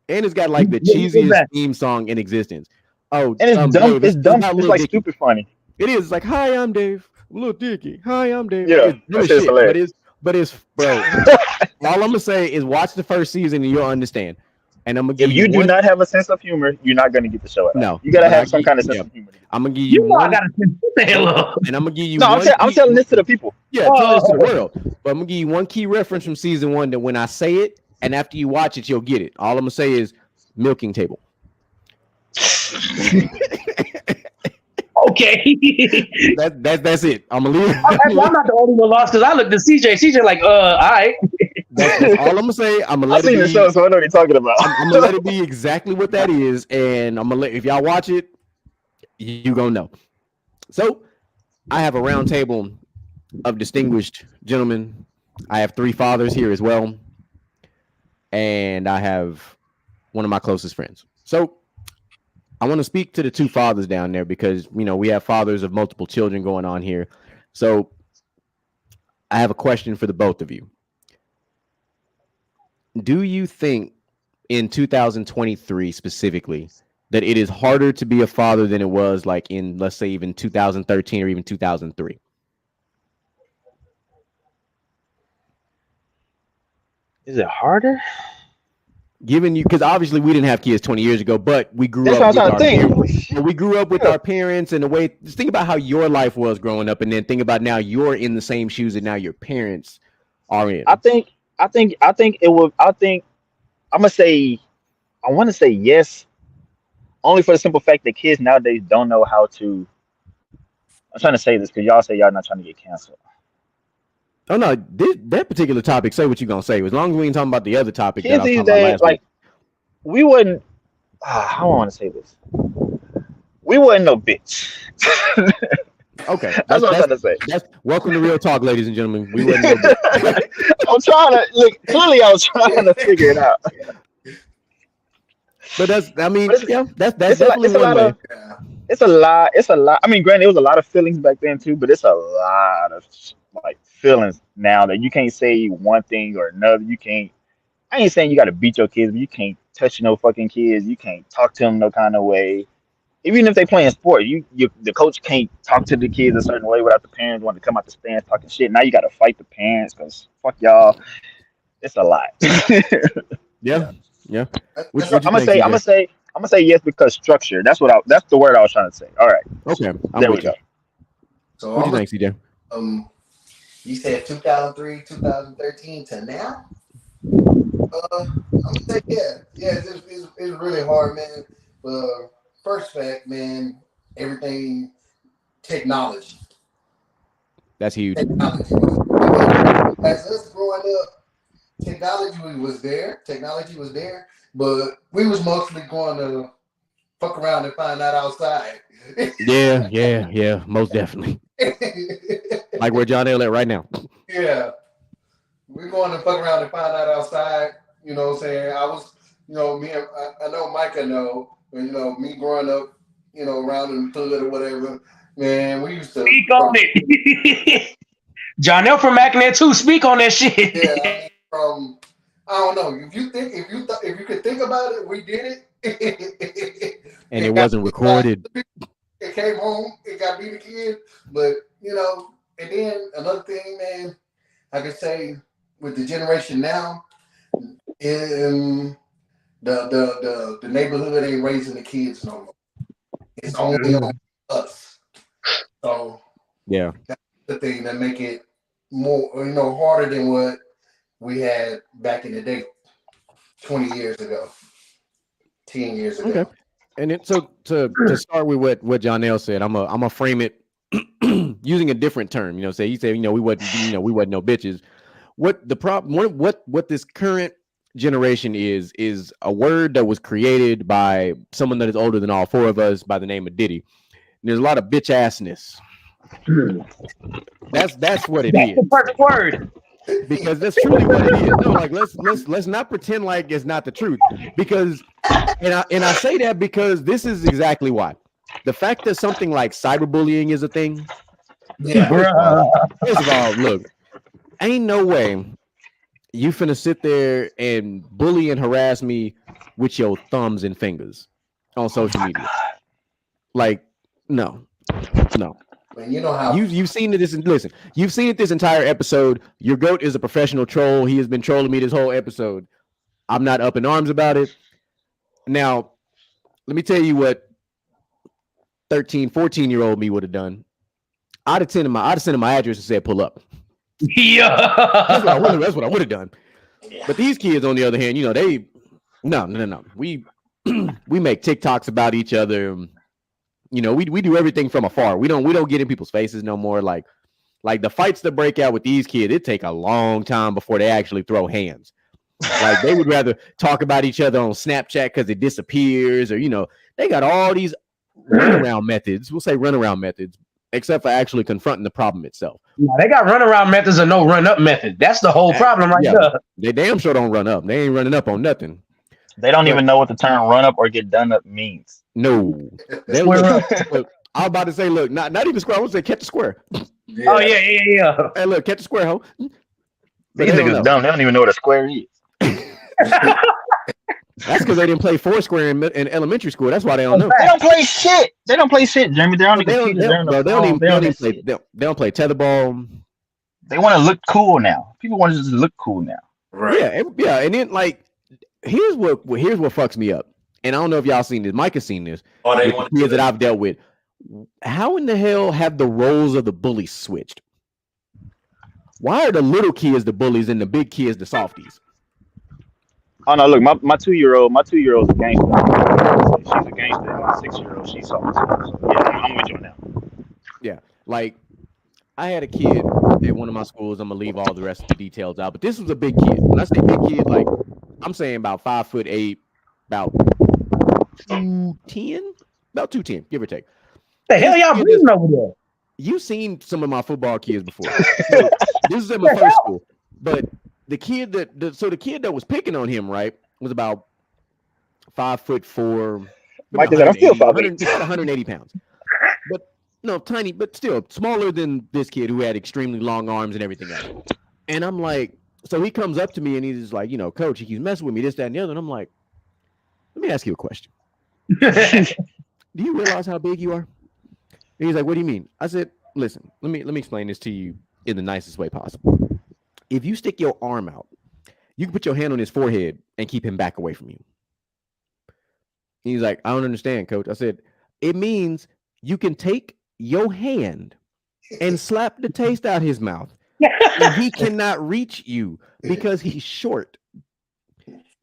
and it's got like the cheesiest theme song in existence. Oh, And it's dumb. Dave, It's dumb. not It's Lil like Dicky. stupid funny. It is like, hi, I'm Dave. I'm Lil Dicky. Hi, I'm Dave. Yeah, It's that shit's hilarious. but it's bro. All I'm gonna say is watch the first season and you'll understand. And I'm gonna give If you do one, not have a sense of humor, you're not gonna get the show at all. No, You gotta but I have some get- kind of sense yeah. of humor. I'm gonna give You you know I one, gotta what the hell up. and I'm gonna give you No, one. I'm telling this to the people. Yeah, tell this to the world. But I'm gonna give you one key reference from season 1 that when I say it, and after you watch it, you'll get it. All I'm gonna say is milking table. Okay. That's it. I'm gonna leave it. I'm not the only one lost because I looked at CJ. CJ like, all right. That's all I'm gonna say. I'm gonna I've let it seen the be. show, so I know what you're talking about. I'm gonna let it be exactly what that is, and I'm gonna let if y'all watch it, you gonna know. So I have a round table of distinguished gentlemen. I have 3 fathers here as well, and I have one of my closest friends. So I want to speak to the 2 fathers down there because we have fathers of multiple children going on here. So I have a question for the both of you. Do you think in 2023 specifically that it is harder to be a father than it was like in, let's say, even 2013 or even 2003? Is it harder? Given you, because obviously we didn't have kids 20 years ago, but we grew That's up what I'm with trying to our think. parents. We grew up with Yeah. our parents and the way. Just think about how your life was growing up, and then think about now you're in the same shoes that now your parents are in. I think it would. I'm gonna say. I want to say yes, only for the simple fact that kids nowadays don't know how to. I'm trying to say this because y'all say y'all not trying to get canceled. Oh no, that particular topic. Say what you're gonna say. As long as we ain't talking about the other topic that I Kids was these talking about days, last like we wouldn't. How I want to say this. We wasn't no bitch. week. Okay, That's what I'm trying to say. That's welcome to Real Talk, ladies and gentlemen. We wasn't no bitch. I'm trying to look. Clearly, I was trying to figure it out. But that's. I mean, But it's- yeah, that's It's a lot. definitely It's a one lot way. of. It's a lot. It's a lot. I mean, granted, it was a lot of feelings back then too, but it's a lot of like feelings now that you can't say one thing or another. You can't. I ain't saying you got to beat your kids, but you can't touch no fucking kids. You can't talk to them no kind of way. Even if they playing sport, the coach can't talk to the kids a certain way without the parents wanting to come out the stands talking shit. Now you got to fight the parents because fuck y'all. It's a lot. Yeah. What I'm gonna say yes because structure. That's the word I was trying to say. All right. Okay, I'm There we with you. go. So What do you think, CJ? You said 2003, 2013 to now. I'm gonna say yeah. It's really hard, man. First fact, man, everything technology. That's huge. Technology. As us growing up, technology was there, but we was mostly going to fuck around and find out outside. Yeah, most definitely. Like where John L at right now. Yeah. We're going to fuck around and find out outside. You know what I'm saying? I was, I know Micah know, but, me growing up, around in the hood or whatever, man, we used to Speak on it. John L from Macnet too. Speak on that shit. Yeah, I don't know. If you could think about it, we did it. And it wasn't recorded. It came home, it got beat again. But and then another thing, man, I can say with the generation now, in the neighborhood ain't raising the kids no more. It's only on us. So Yeah. that's the thing that make it more, harder than what we had back in the day, 20 years ago, 10 years ago. Okay. And it, so to start with what John L said, I'm a frame it using a different term. Say he said, we wasn't no bitches. What the problem? What this current generation is a word that was created by someone that is older than all four of us by the name of Diddy. And there's a lot of bitch assness. That's what it is. The perfect word. Because that's truly what it is. No, like let's not pretend like it's not the truth. Because and I say that because this is exactly why. The fact that something like cyberbullying is a thing. Yeah. First of all, look, ain't no way you finna sit there and bully and harass me with your thumbs and fingers on social media. Like, no. And you know how You've seen this. Listen, you've seen it this entire episode. Your goat is a professional troll. He has been trolling me this whole episode. I'm not up in arms about it. Now, let me tell you what 13, 14-year-old me would have done. I'd have sent him my address and said, pull up. Yeah. That's what I would have done. Yeah. But these kids, on the other hand, they no. We make TikToks about each other. We do everything from afar. We don't get in people's faces no more. Like the fights that break out with these kids, it take a long time before they actually throw hands. Like they would rather talk about each other on Snapchat because it disappears, or they got all these runaround methods. We'll say runaround methods, except for actually confronting the problem itself. No, they got runaround methods and no run up method. That's the whole problem right there. They damn sure don't run up. They ain't running up on nothing. They don't even know what the term run up or get done up means. No. I was about to say, look, not even square. I was say catch the square. Yeah. Oh yeah. Hey, look, catch the square, ho. These niggas dumb. They don't even know what a square is. That's because they didn't play Foursquare in elementary school. That's why they don't know. They don't play shit. Jeremy. They're on the computer. They don't play tetherball. They want to look cool now. People want to just look cool now. Right. Yeah. And then here's what fucks me up. And I don't know if y'all seen this. Mike has seen this. Oh, they with want the kids that I've dealt with. How in the hell have the roles of the bullies switched? Why are the little kids the bullies and the big kids the softies? Oh no! Look, my 2-year-old, a gangster. She's a gangster. And my 6-year-old, she's soft. Yeah, I'm with you on that. Yeah, like I had a kid at one of my schools. I'm gonna leave all the rest of the details out, but this was a big kid. When I say big kid, like I'm saying about 5'8", about 210, give or take. The hell y'all breathing over there? You've seen some of my football kids before. So, this is in my first school, but the kid that was picking on him, right, was about 5'4". Mike is I'm still 5'8". 180 pounds, but no, tiny, but still smaller than this kid who had extremely long arms and everything else. And I'm like, so he comes up to me and he's like, coach, he keeps messing with me, this, that, and the other. And I'm like, let me ask you a question. Do you realize how big you are? And he's like, what do you mean? I said, listen, let me explain this to you in the nicest way possible. If you stick your arm out, you can put your hand on his forehead and keep him back away from you. And he's like, I don't understand, coach. I said, it means you can take your hand and slap the taste out his mouth. And he cannot reach you because he's short.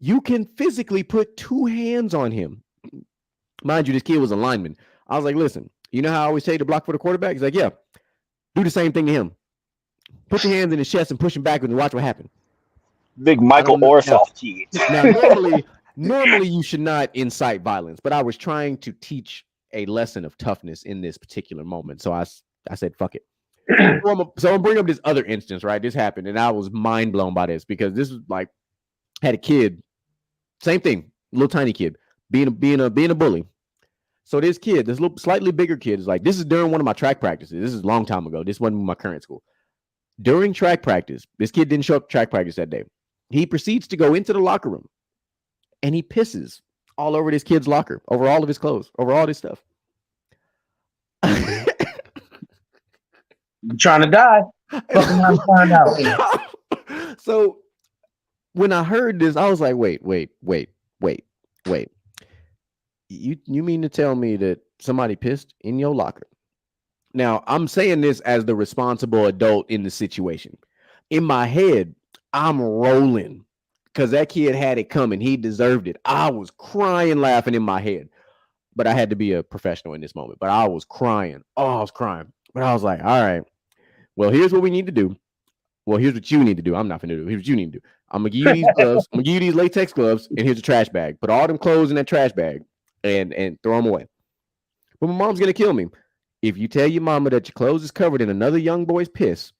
You can physically put two hands on him. Mind you, this kid was a lineman. I was like, listen, you know how I always say to block for the quarterback? He's like, yeah, do the same thing to him. Put your hands in his chest and push him backwards and watch what happens. Big Michael Orsoff kid. Now, normally you should not incite violence, but I was trying to teach a lesson of toughness in this particular moment. So I said, fuck it. So I'll bring up this other instance, right? This happened, and I was mind blown by this because this was like, had a kid, same thing, little tiny kid, being a bully. So this kid, this little slightly bigger kid, is like, this is during one of my track practices. This is a long time ago. This wasn't my current school. During track practice, this kid didn't show up to track practice that day. He proceeds to go into the locker room and he pisses all over this kid's locker, over all of his clothes, over all this stuff. You trying to die? Fucking around, find out. So when I heard this, I was like, wait. You mean to tell me that somebody pissed in your locker? Now, I'm saying this as the responsible adult in the situation. In my head, I'm rolling because that kid had it coming. He deserved it. I was crying, laughing in my head. But I had to be a professional in this moment. But I was crying. Oh, I was crying. But I was like, all right, well, here's what we need to do. Well, here's what you need to do. I'm not going to do. Here's what you need to do. I'm going to give you these gloves. I'm going to give you these latex gloves. And here's a trash bag. Put all them clothes in that trash bag and throw them away. But my mom's going to kill me. If you tell your mama that your clothes is covered in another young boy's piss,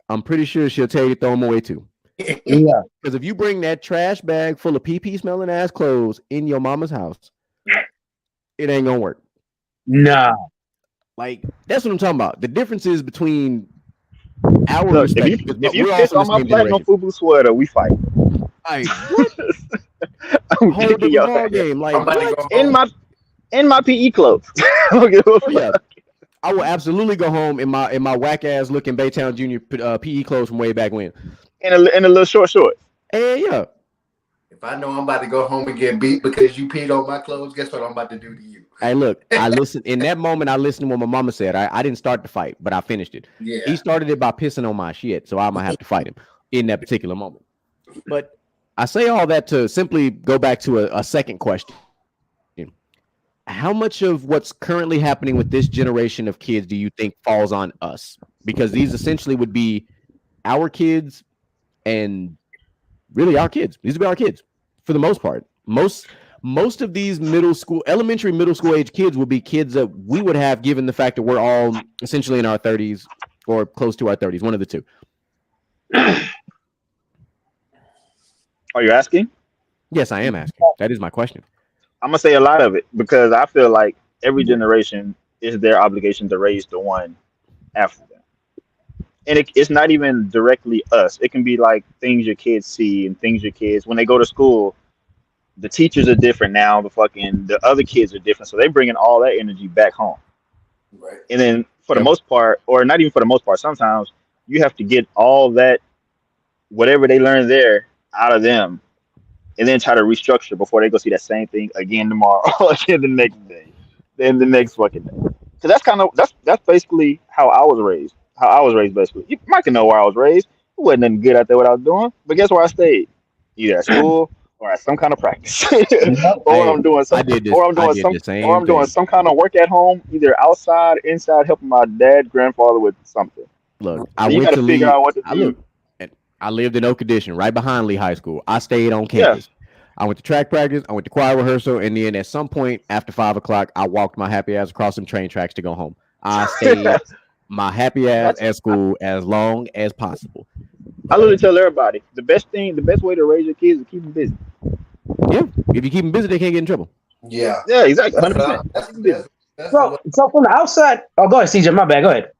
I'm pretty sure she'll tell you to throw them away too. Yeah. Because if you bring that trash bag full of pee-pee smelling ass clothes in your mama's house, it ain't gonna work. Nah. Like, that's what I'm talking about. The difference is between our Look, respect. if you piss on my platinum FUBU sweater, we fight. Like, what? I'm Whole kicking different your ball ass. game. Like, what? In my PE clothes. I don't give a fuck. Yeah. I will absolutely go home in my whack ass looking Baytown Junior PE clothes from way back when. In a little short shorts. And yeah. If I know I'm about to go home and get beat because you peed on my clothes, guess what I'm about to do to you? Hey, look, I listened in that moment. I listened to what my mama said. I didn't start the fight, but I finished it. Yeah. He started it by pissing on my shit, so I'm gonna have to fight him in that particular moment. But I say all that to simply go back to a second question. How much of what's currently happening with this generation of kids do you think falls on us? Because these essentially would be our kids and really our kids. These would be our kids for the most part. Most of these elementary, middle school age kids will be kids that we would have given the fact that we're all essentially in our 30s or close to our 30s, one of the two. Are you asking? Yes, I am asking. That is my question. I'm gonna say a lot of it because I feel like every generation is their obligation to raise the one after them, and it's not even directly us. It can be like things your kids see and things your kids when they go to school. The teachers are different now. The other kids are different, so they're bringing all that energy back home. Right. And then for the most part, or not even for the most part, sometimes you have to get all that whatever they learn there out of them. And then try to restructure before they go see that same thing again tomorrow, again the next day, then the next fucking day. So that's basically how I was raised. How I was raised, basically. You might can know where I was raised. It wasn't nothing good out there what I was doing, but guess where I stayed? Either at school or at some kind of practice, or I'm doing some kind of work at home, either outside, inside, helping my dad, grandfather with something. Look, you got to figure out what to do. I lived in Oak Addition, right behind Lee High School. I stayed on campus. Yeah. I went to track practice, I went to choir rehearsal, and then at some point after 5 o'clock, I walked my happy ass across some train tracks to go home. I stayed my happy ass at school as long as possible. I literally tell everybody the best way to raise your kids is keep them busy. Yeah, if you keep them busy, they can't get in trouble. Yeah, exactly. 100%. So from the outside, go ahead, CJ. My bad. Go ahead.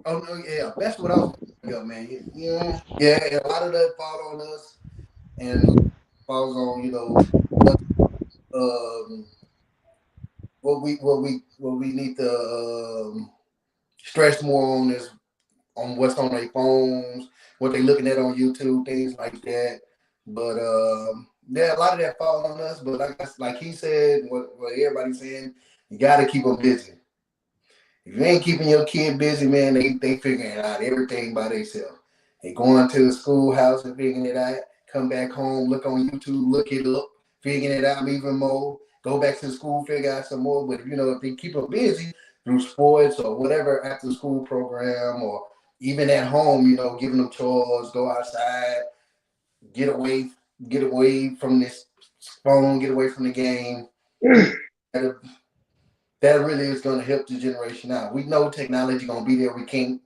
Oh no, yeah, that's what I was. Yeah, man. Yeah. And a lot of that falls on us, and falls on what we need to stress more on is on what's on their phones, what they're looking at on YouTube, things like that. But yeah, a lot of that falls on us. But like he said, what everybody's saying, you got to keep them busy. If you ain't keeping your kid busy, man, they figuring out everything by themselves. They going to the schoolhouse and figuring it out. Come back home, look on YouTube, look it up, figuring it out even more. Go back to school, figure out some more. But if they keep them busy through sports or whatever after school program, or even at home, giving them chores, go outside, get away from this phone, get away from the game. That really is going to help the generation out. We know technology going to be there. We can't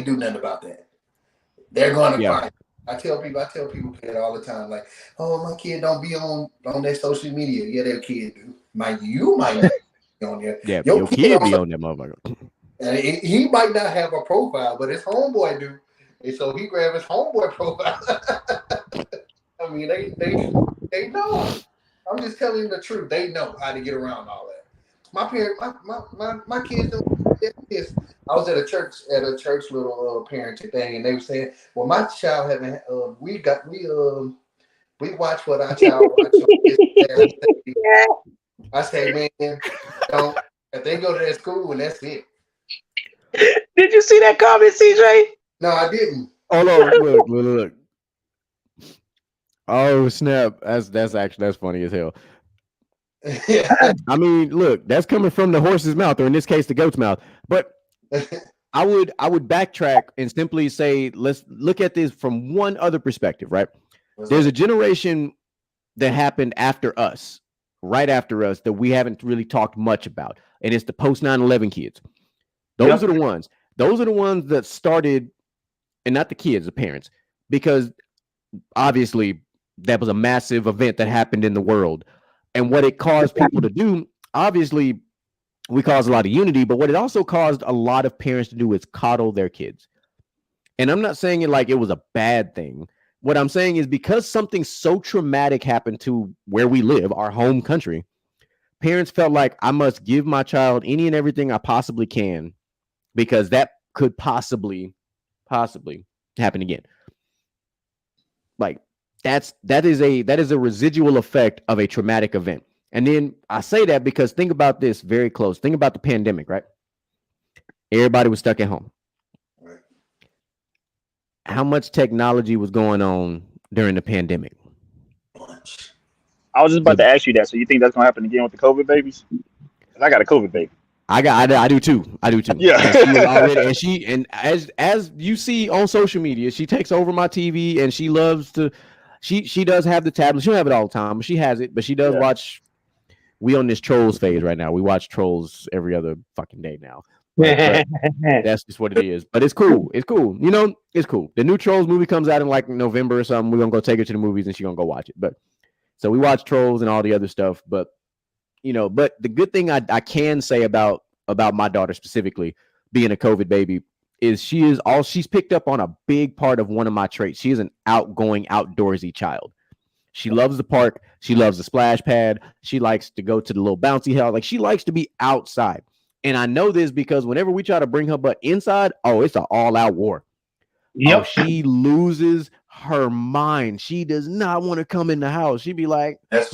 do nothing about that. They're going to fight. I tell people that all the time. Like, oh, my kid don't be on their social media. Yeah, their kid do. You might not be on there. Yeah, your kid be on that motherfucker. And he might not have a profile, but his homeboy do. And so he grab his homeboy profile. I mean, they know. I'm just telling you the truth. They know how to get around all that. My parents, my kids don't Yes. I was at a church little parenting thing, and they were saying, "Well, my child haven't. We watch what our child watch." I say, man, don't. If they go to that school, and that's it. Did you see that comment, CJ? No, I didn't. Hold on, look. Oh snap! That's funny as hell. Yeah. I mean, look, that's coming from the horse's mouth, or in this case, the goat's mouth. But I would backtrack and simply say, let's look at this from one other perspective, right? There's a generation that happened after us, right after us, that we haven't really talked much about, and it's the post 9/11 kids. Those are the ones. Those are the ones that started, and not the kids, the parents, because obviously that was a massive event that happened in the world. And what it caused people to do, obviously, we caused a lot of unity, but what it also caused a lot of parents to do is coddle their kids. And I'm not saying it like it was a bad thing. What I'm saying is because something so traumatic happened to where we live, our home country, parents felt like I must give my child any and everything I possibly can because that could possibly happen again. Like that is a residual effect of a traumatic event. And then I say that because think about this very close. Think about the pandemic, right? Everybody was stuck at home. Right. How much technology was going on during the pandemic? I was just about to ask you that. So you think that's gonna happen again with the COVID babies? I got a COVID baby. I do too. Yeah. And as you see on social media, she takes over my TV and she loves to. She does have the tablet. She don't have it all the time, but she has it. But she does watch. We on this Trolls phase right now. We watch Trolls every other fucking day now. Like, that's just what it is. But it's cool. It's cool. You know, it's cool. The new Trolls movie comes out in like November or something. We're gonna go take her to the movies and she's gonna go watch it. But so we watch Trolls and all the other stuff. But you know, but the good thing I can say about my daughter specifically being a COVID baby is she's picked up on a big part of one of my traits. She is an outgoing, outdoorsy child. She loves the park. She loves the splash pad. She likes to go to the little bouncy house. Like she likes to be outside. And I know this because whenever we try to bring her butt inside, it's an all-out war. Yep. She loses her mind. She does not want to come in the house. She'd be like, and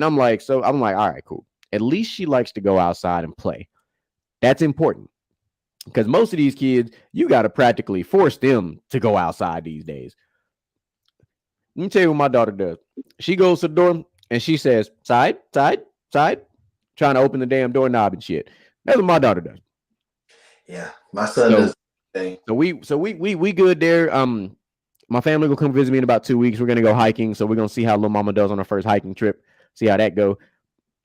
I'm like, all right, cool. At least she likes to go outside and play. That's important. Because most of these kids, you got to practically force them to go outside these days. Let me tell you what my daughter does. She goes to the door and she says, side, trying to open the damn doorknob and shit. That's what my daughter does. Yeah, my son does the thing. So we good there. My family will come visit me in about 2 weeks. We're gonna go hiking. So we're gonna see how little mama does on her first hiking trip. See how that go.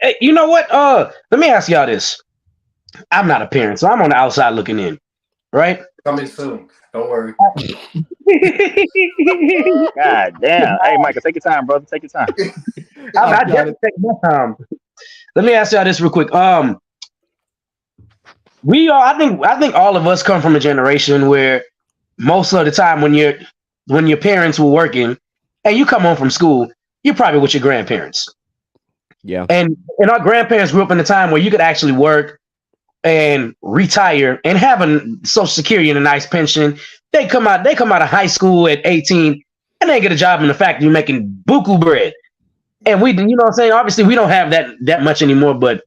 Hey, you know what? Let me ask y'all this. I'm not a parent, so I'm on the outside looking in, right? Coming soon. Don't worry. God damn. Hey, Michael, take your time, brother. Take your time. I definitely take my time. Let me ask y'all this real quick. I think all of us come from a generation where most of the time when your parents were working and you come home from school, you're probably with your grandparents. Yeah. And our grandparents grew up in a time where you could actually work and retire and have a Social Security and a nice pension. They come out of high school at 18 and they get a job in the factory making buku bread. And we, you know what I'm saying? Obviously, we don't have that much anymore, but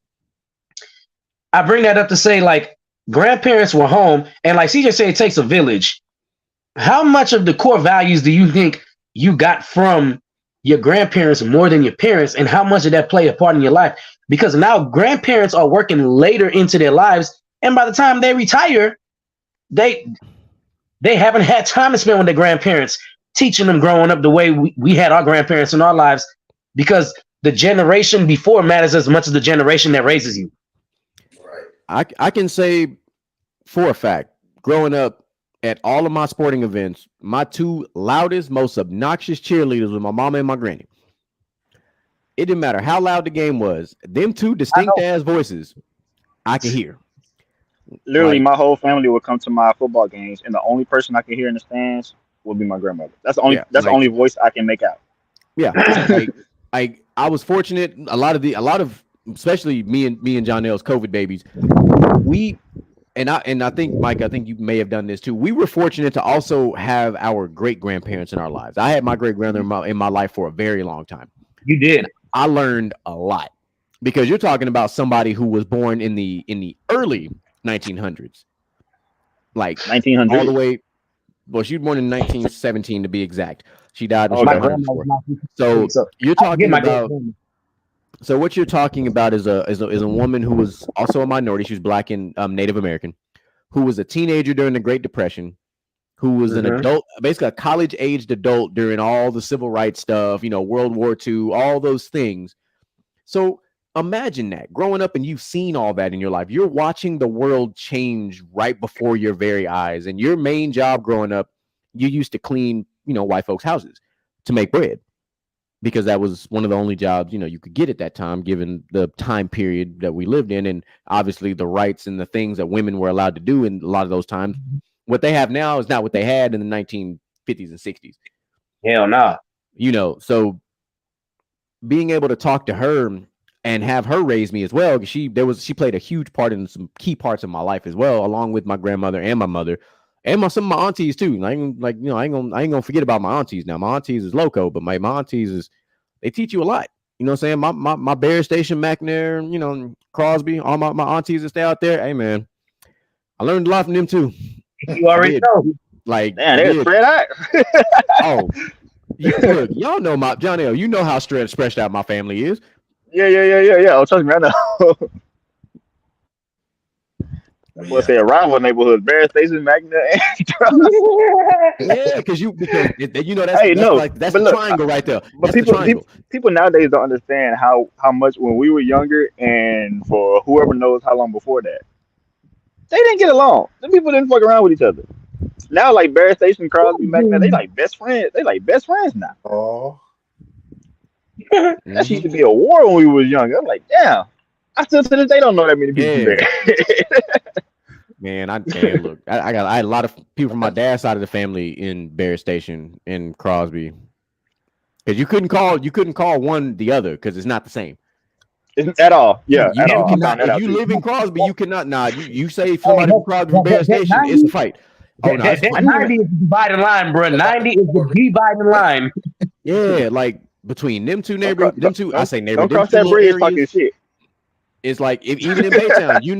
I bring that up to say, like, grandparents were home, and like CJ said, it takes a village. How much of the core values do you think you got from your grandparents more than your parents, and how much did that play a part in your life? Because now grandparents are working later into their lives, and by the time they retire, they haven't had time to spend with their grandparents, teaching them growing up the way we had our grandparents in our lives, because the generation before matters as much as the generation that raises you. Right. I can say for a fact, growing up at all of my sporting events, my two loudest, most obnoxious cheerleaders were my mama and my granny. It didn't matter how loud the game was. Them two distinct ass voices I could hear. Literally, my whole family would come to my football games, and the only person I could hear in the stands would be my grandmother. That's the only voice I can make out. Yeah. I was fortunate. A lot of especially me and Jonelle's COVID babies, I think, Mike, I think you may have done this too. We were fortunate to also have our great grandparents in our lives. I had my great grandmother in my life for a very long time. You did. I learned a lot because you're talking about somebody who was born in the early 1900s, like 1900 all the way. Well, she was born in 1917 to be exact. She died when she was 104. So you're talking about. So what you're talking about is a woman who was also a minority. She was Black and Native American, who was a teenager during the Great Depression, who was an adult, basically a college-aged adult during all the civil rights stuff, World War II, all those things. So imagine that growing up and you've seen all that in your life. You're watching the world change right before your very eyes. And your main job growing up, you used to clean, white folks' houses to make bread, because that was one of the only jobs, you could get at that time, given the time period that we lived in. And obviously the rights and the things that women were allowed to do in a lot of those times. What they have now is not what they had in the 1950s and 60s. Hell no. So being able to talk to her and have her raise me as well, because she played a huge part in some key parts of my life as well, along with my grandmother and my mother and some of my aunties too. I ain't gonna forget about my aunties now. My aunties is loco, but my aunties they teach you a lot. You know what I'm saying? My Bear Station, McNair, Crosby, all my aunties that stay out there. Hey man, I learned a lot from them too. You already know. Man, they're spread out. Oh, look, y'all know my John L. You know how stretched out my family is. Yeah. Oh, trust me, I know. What's a rival neighborhood? Bear Station, Magna. Yeah, because that's a triangle right there. But people nowadays don't understand how much when we were younger, and for whoever knows how long before that, they didn't get along. The people didn't fuck around with each other. Now, like Bear Station, Crosby, Magna, they like best friends. They like best friends now. Oh, that used to be a war when we was young. I'm like, damn. I still to this day don't know that many people there. Man, I had a lot of people from my dad's side of the family in Bear Station in Crosby, because you couldn't call one the other because it's not the same. At all, yeah. If you live in Crosby, you cannot. Nah, you say somebody from Crosby from Bear Station, it's a fight. Oh no, 90 is the dividing line, bro. 90 is the dividing line. Yeah, like between them two neighborhoods, I say neighborhoods. Don't cross that bridge talking shit. It's like even in Baytown, you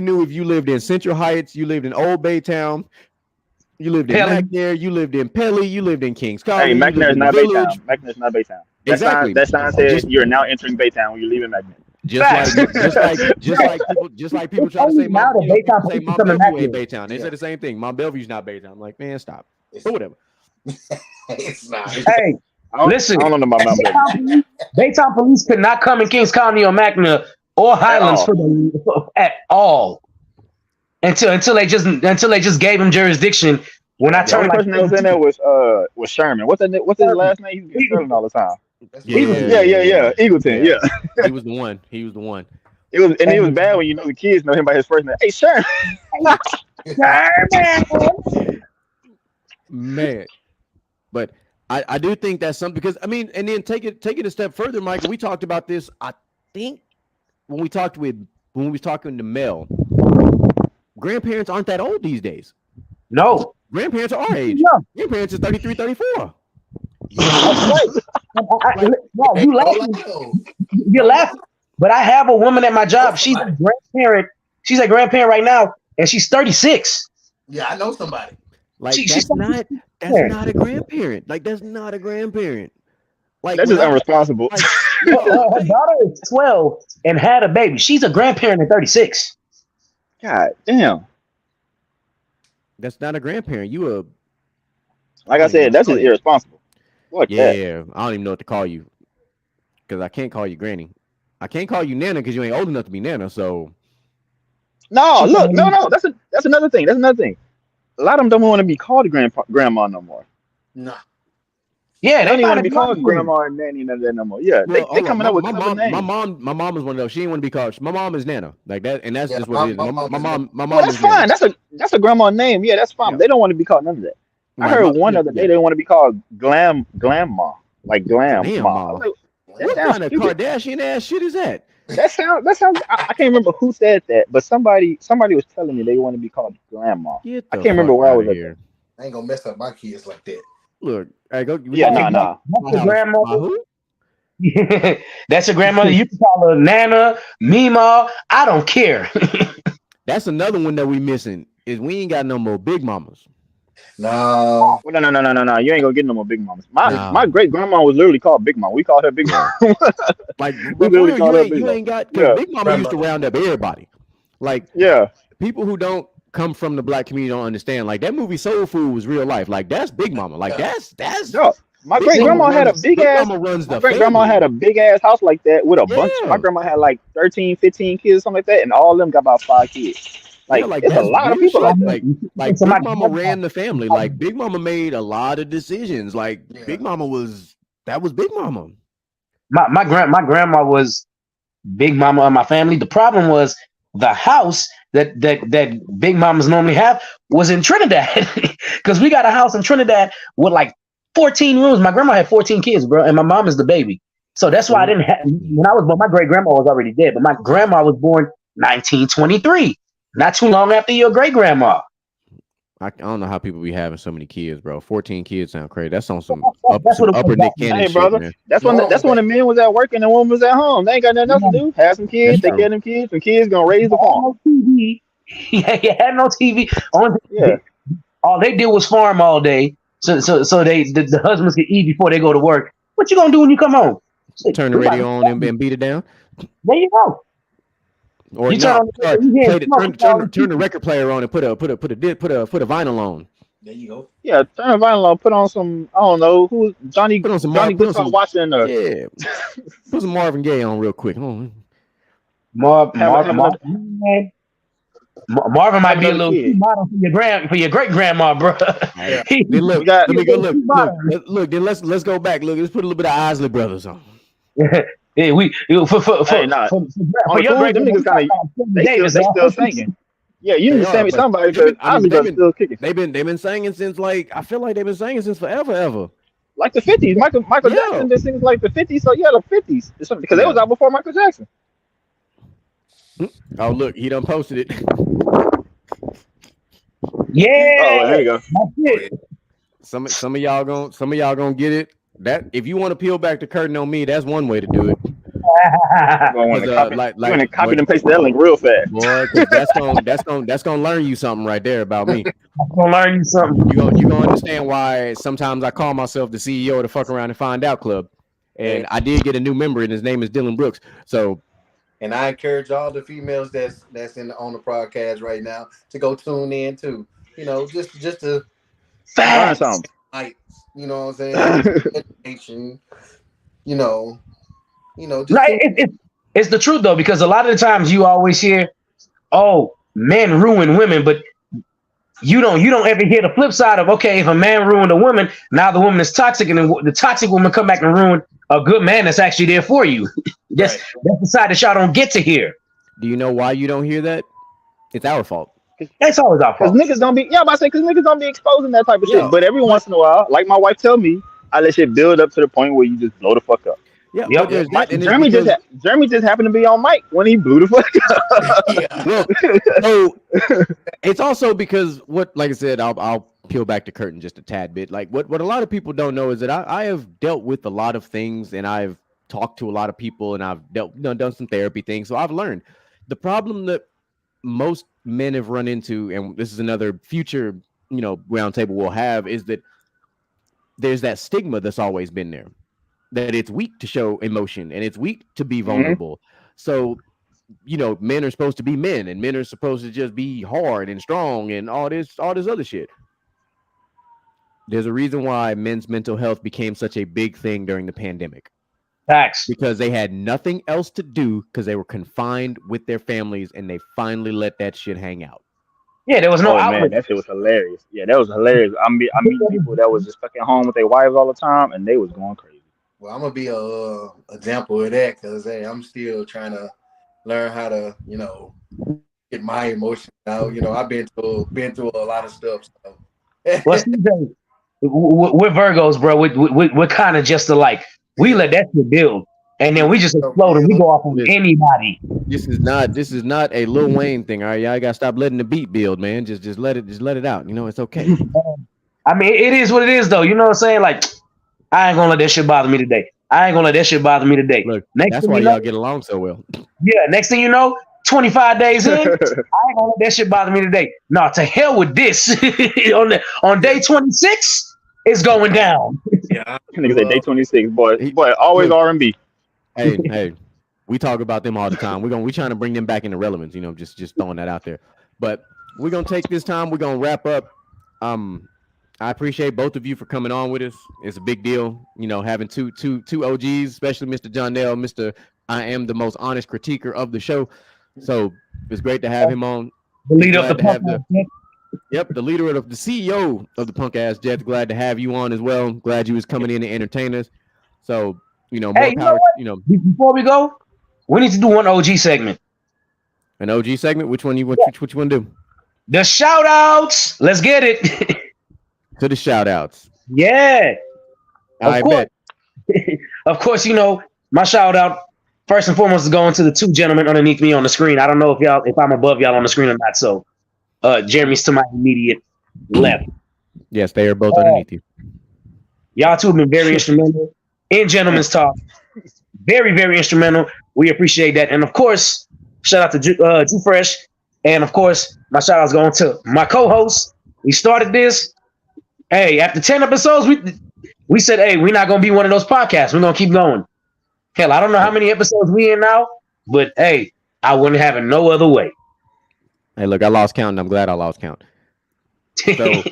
knew if you lived in Central Heights, you lived in Old Baytown, you lived in McNair, you lived in Pelly, you lived in Kings College. Hey, McNair is not Baytown. McNair is not Baytown. Exactly. That sign says you're now entering Baytown when you're leaving McNair. Just like people try to say Mount Bellevue ain't Baytown. They say the same thing. Mount Bellevue's not Baytown. I'm like, man, stop. But whatever. It's not. Hey, listen. I don't know about Mount Bellevue. Baytown police could not come in Kings County or McNair or Highlands at all until they just gave him jurisdiction. When I turned, the person that was in there was Sherman. What's his last name? He was Sherman all the time. Yeah. Eagleton. Yeah. He was the one. It was bad when the kids know him by his first name. Hey, Sherman. Man, but I do think that's something, because and then take it a step further, Michael. We talked about this. I think when we was talking to Mel, grandparents aren't that old these days. No, grandparents are our age. Yeah. Grandparents is 33, 34. You laughing? You're laughing. But I have a woman at my job. She's a grandparent. She's a grandparent right now, and she's 36. Yeah, I know somebody. Like that's not a grandparent. Like that's not a grandparent. Like that's just irresponsible. Her daughter is 12 and had a baby. She's a grandparent at 36. God damn. That's not a grandparent. Like I said, that's just irresponsible. What? Yeah, I don't even know what to call you, because I can't call you granny. I can't call you Nana because you ain't old enough to be Nana. So no. That's another thing. A lot of them don't want to be called grandma no more. No. Yeah, they don't even want to be called grandma and nanny and that no more. Yeah, they coming up with my mom. My mom is one of those. She didn't want to be called. My mom is Nana, like that, and that's just what it is. My mom. Well, that's fine. Nana. That's a grandma name. Yeah, that's fine. Yeah. They don't want to be called none of that. I heard one other day they want to be called glam ma, like glam ma. What kind of Kardashian ass shit is that? That sounds. I can't remember who said that, but somebody was telling me they want to be called grandma. Get I the can't remember fuck where I out was of at. here. I ain't gonna mess up my kids like that. Look, hey, go. we Yeah, can nah. my That's your house. My grandmother. who? That's your grandmother. You can call her Nana, Mima. I don't care. That's another one that we missing. Is we ain't got no more big mamas. No, Well, no. You ain't gonna get no more big mamas. My Nah. great grandma was literally called Big Mama. We called her Big Mama. Like, We but for literally real, called her Big you Mama. ain't got because Yeah, Big Mama used to grandmother. round up everybody. Like yeah. people who don't come from the black community don't understand. Like that movie Soul Food was real life. Like that's Big Mama. Like that's No, my Big great Mama grandma had a runs. big Big ass. Mama runs My the great grandma had family. a big ass house like that with a bunch. My Yeah, grandma had like 13, 15 kids, something like that, and all of them got about 5 kids. yeah. Like Like it's a that's lot of real people shit. like that. Like So my Big Mama grandma, ran the family. Like Big Mama made a lot of decisions. Like Yeah. Big Mama was Big Mama. my grandma was Big Mama of my family. The problem was the house that Big Mamas normally have was in Trinidad because we got a house in Trinidad with like 14 rooms. My grandma had 14 kids, bro, and my mom is the baby. So that's why I didn't have. When I was born, my great grandma was already dead, but my grandma was born 1923, not too long after your great grandma. I don't know how people be having so many kids, bro. 14 kids sound crazy. That's on some That's what it upper was Nick back Cannon Hey, shit, brother, man. that's when the men was at work and the woman was at home. They ain't got nothing else to do. Have some kids, take care of them kids, and kids gonna raise the farm. No TV. Yeah, you had no TV. Yeah. All they did was farm all day, so the husbands could eat before they go to work. What you gonna do when you come home? Shit, Turn the we about radio to- on and beat it down. There you go. Or You turn no, on the radio, you hear play the, smoke, turn the record player on and put a vinyl on. There you go. Yeah, turn the vinyl on, put on some, I don't know, who Johnny Put on some Johnny put on Guitar some watching yeah. Put some Marvin Gaye on real quick. Oh, Marvin might be a another little kid. too modern for your great grandma, bro. Yeah. then look, We got- let me go look. Then let's go back. Look, let's put a little bit of Isley Brothers on. Yeah, for Hey, nah. for On the your cool, great them niggas grandma, they still singing. Yeah, you need to send me somebody because Ozzy Brothers still kicking. They've been singing since like I feel like they've been singing since ever. Like the 50s. Michael Yeah. Jackson did things like the 50s, so yeah, the 50s. Because they was Yeah. out before Michael Jackson. Oh look, he done posted it. yeah, Oh, there you go. that's it. Some of y'all gonna get it. That if you want to peel back the curtain on me, that's one way to do it. Going to copy, like- you want to copy and paste that link real fast. Boy, 'cause that's gonna learn you something right there about me. I'm gonna learn you something. You gonna understand why sometimes I call myself the CEO of the Fuck Around and Find Out Club. And I did get a new member, and his name is Dylan Brooks. So And I encourage all the females that's on the podcast right now to go tune in too. You know, just to Learn Facts. something. like, you know what I'm saying? Education. You know, just Right, it's the truth though, because a lot of the times you always hear, "Oh, men ruin women," but you don't ever hear the flip side of, okay, if a man ruined a woman, now the woman is toxic, and then the toxic woman come back and ruin a good man that's actually there for you. That's the side that y'all don't get to hear. do you know why you don't hear that? It's our fault. That's always our Because fault. niggas don't be, yeah, I'm about to say, because niggas don't be exposing that type of Yeah. shit. But every once in a while, like my wife tell me, I let shit build up to the point where you just blow the fuck up. Yeah, Yep. but there's that, and it's Jeremy because- Jeremy just happened to be on mic when he blew the fuck up. yeah. Well, so it's also because like I said, I'll peel back the curtain just a tad bit. Like what a lot of people don't know is that I have dealt with a lot of things, and I've talked to a lot of people, and I've done some therapy things. So I've learned the problem that most men have run into, and this is another future, roundtable we'll have, is that there's that stigma that's always been there, that it's weak to show emotion and it's weak to be vulnerable. So, men are supposed to be men, and men are supposed to just be hard and strong and all this other shit. There's a reason why men's mental health became such a big thing during the pandemic, Facts. because they had nothing else to do because they were confined with their families, and they finally let that shit hang out. Yeah, there was no Oh man, outlet. that shit was hilarious. Yeah, that was hilarious. I meet people that was just stuck at home with their wives all the time, and they was going crazy. Well, I'm gonna be a example of that because hey, I'm still trying to learn how to, get my emotions out. I've been through a lot of stuff. So. Well, CJ, we're Virgos, bro. We're kind of just alike. We let that shit build. and then we just explode and we go off on anybody. This is not a Lil Wayne thing. All right, y'all gotta stop letting the beat build, man. Just let it out. You know, it's okay. I mean, it is what it is, though. You know what I'm saying? Like, I ain't gonna let that shit bother me today. Look, Next that's thing why you y'all know, get along so well. yeah, next thing you know, 25 days in, I ain't gonna let that shit bother me today. No, to hell with this. on day 26, it's going down. Yeah, niggas say day 26, boy, always Look. R&B. Hey, we talk about them all the time. We're trying to bring them back into relevance. You know, just throwing that out there. But we're gonna take this time. We're gonna wrap up. I appreciate both of you for coming on with us. It's a big deal, you know, having two OGs, especially Mr. Jonell, Mr. I am the most honest critiquer of the show. So it's great to have him on. The leader of the the leader of the CEO of the Punk Ass Jets. Glad to have you on as well. Glad you was coming in to entertain us. So, you know, more Hey, power. You know, before we go, we need to do one OG segment. An OG segment. Which one you want to do? The shout outs. Let's get it. To the shout outs. Yeah. I bet. Of course, you know, my shout out first and foremost is going to the two gentlemen underneath me on the screen. I don't know if I'm above y'all on the screen or not. So Jeremy's to my immediate left. Yes, they are both underneath you. Y'all two have been very instrumental in Gentlemen's Talk. Very, very instrumental. We appreciate that. And of course, shout out to Drew Fresh. And of course, my shout out is going to my co-host. We started this. Hey, after 10 episodes, we said, hey, we're not going to be one of those podcasts. We're going to keep going. Hell, I don't know how many episodes we in now, but hey, I wouldn't have it no other way. Hey, look, I lost count, and I'm glad I lost count. So,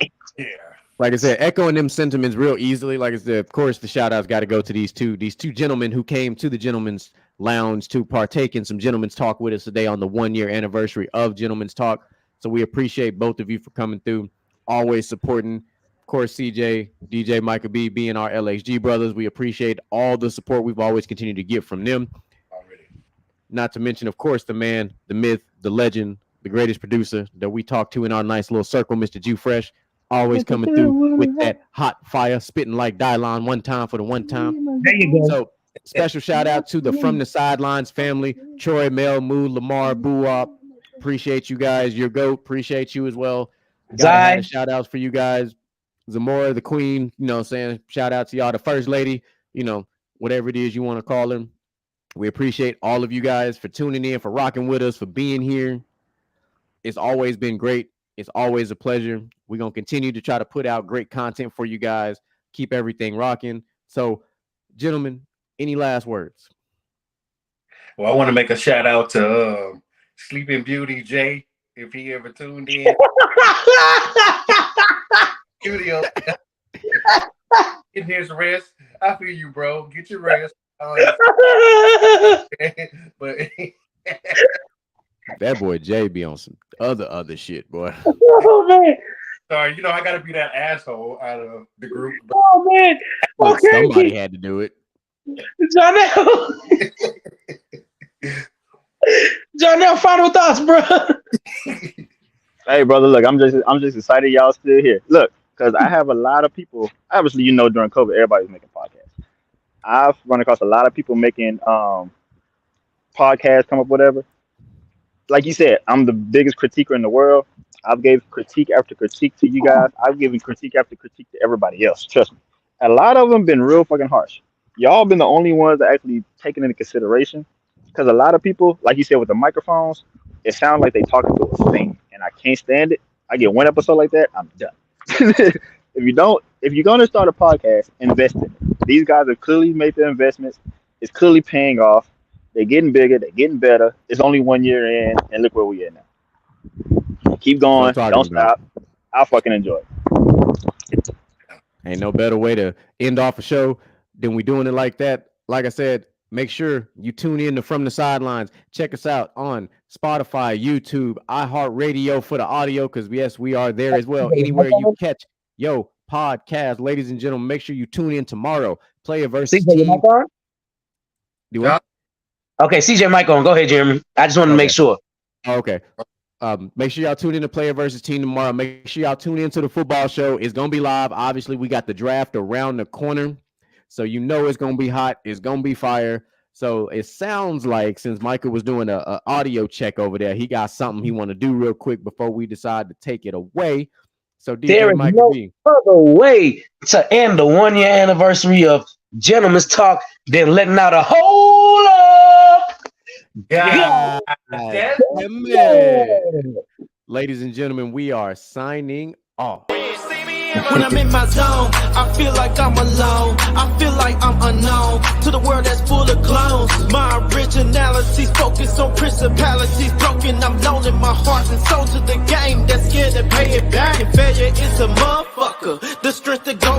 like I said, echoing them sentiments real easily. Like I said, of course, the shout outs got to go to these two gentlemen who came to the Gentlemen's Lounge to partake in some Gentlemen's Talk with us today on the 1-year anniversary of Gentlemen's Talk. So we appreciate both of you for coming through, always supporting. Of course, CJ, DJ, Micah B being our LHG brothers. We appreciate all the support we've always continued to get from them. Not to mention, of course, the man, the myth, the legend, the greatest producer that we talk to in our nice little circle, Mr. Drew Fresh, always coming through with that hot fire, spitting like Dylon one time for the one time. There you go. So special shout out to the From the Sidelines family, Troy, Mel, Moo, Lamar, Boo-Wop. Appreciate you guys. Your GOAT. Appreciate you as well. Got shout outs for you guys. Zamora, the queen, you know what I'm saying? Shout out to y'all, the first lady, you know, whatever it is you want to call her. We appreciate all of you guys for tuning in, for rocking with us, for being here. It's always been great. It's always a pleasure. We're going to continue to try to put out great content for you guys, keep everything rocking. So, gentlemen, any last words? Well, I want to make a shout out to Sleeping Beauty Jay, if he ever tuned in. Studio. Get his rest. I feel you, bro. Get your rest. But that boy Jay be on some other shit, boy. Oh man. Sorry, you know I gotta be that asshole out of the group. Oh man. Look, somebody had to do it. Jonell, final thoughts, bro. Hey, brother, look, I'm just excited y'all still here. Look, because I have a lot of people. Obviously, you know, during COVID, everybody's making podcasts. I've run across a lot of people making podcasts, come up whatever. Like you said, I'm the biggest critiquer in the world. I've gave critique after critique to you guys. I've given critique after critique to everybody else. Trust me. A lot of them been real fucking harsh. Y'all been the only ones that actually taken into consideration. Because a lot of people, like you said, with the microphones, it sounds like they talking to a thing, and I can't stand it. I get one episode like that, I'm done. If you're gonna start a podcast, invest in it. These guys have clearly made their investments. It's clearly paying off. They're getting bigger. They're getting better. It's only 1 year in, and look where we are now. Keep going. Don't stop. I'll fucking enjoy it. Ain't no better way to end off a show than we doing it like that. Like I said, make sure you tune in to From the Sidelines. Check us out on Spotify, YouTube, iHeartRadio for the audio, because yes, we are there as well. Anywhere you catch podcast, ladies and gentlemen, make sure you tune in tomorrow. Player versus team. Do what? Okay, CJ mic on. Go ahead, Jeremy. I just wanted to make sure. Okay. Make sure y'all tune in to Player versus Team tomorrow. Make sure y'all tune in to the football show. It's gonna be live. Obviously, we got the draft around the corner, so you know it's gonna be hot. It's gonna be fire. So it sounds like since Michael was doing a audio check over there, he got something he want to do real quick before we decide to take it away. So There DJ is Michael no B. other way to end the 1 year anniversary of Gentleman's Talk than letting out a hold up. God. Damn it. Ladies and gentlemen, we are signing off. When I'm in my zone, I feel like I'm alone. I feel like I'm unknown to the world that's full of clones. My originality's focused on principalities broken. I'm loaning my heart and soul to the game that's scared to pay it back. And failure is a motherfucker. The strength to go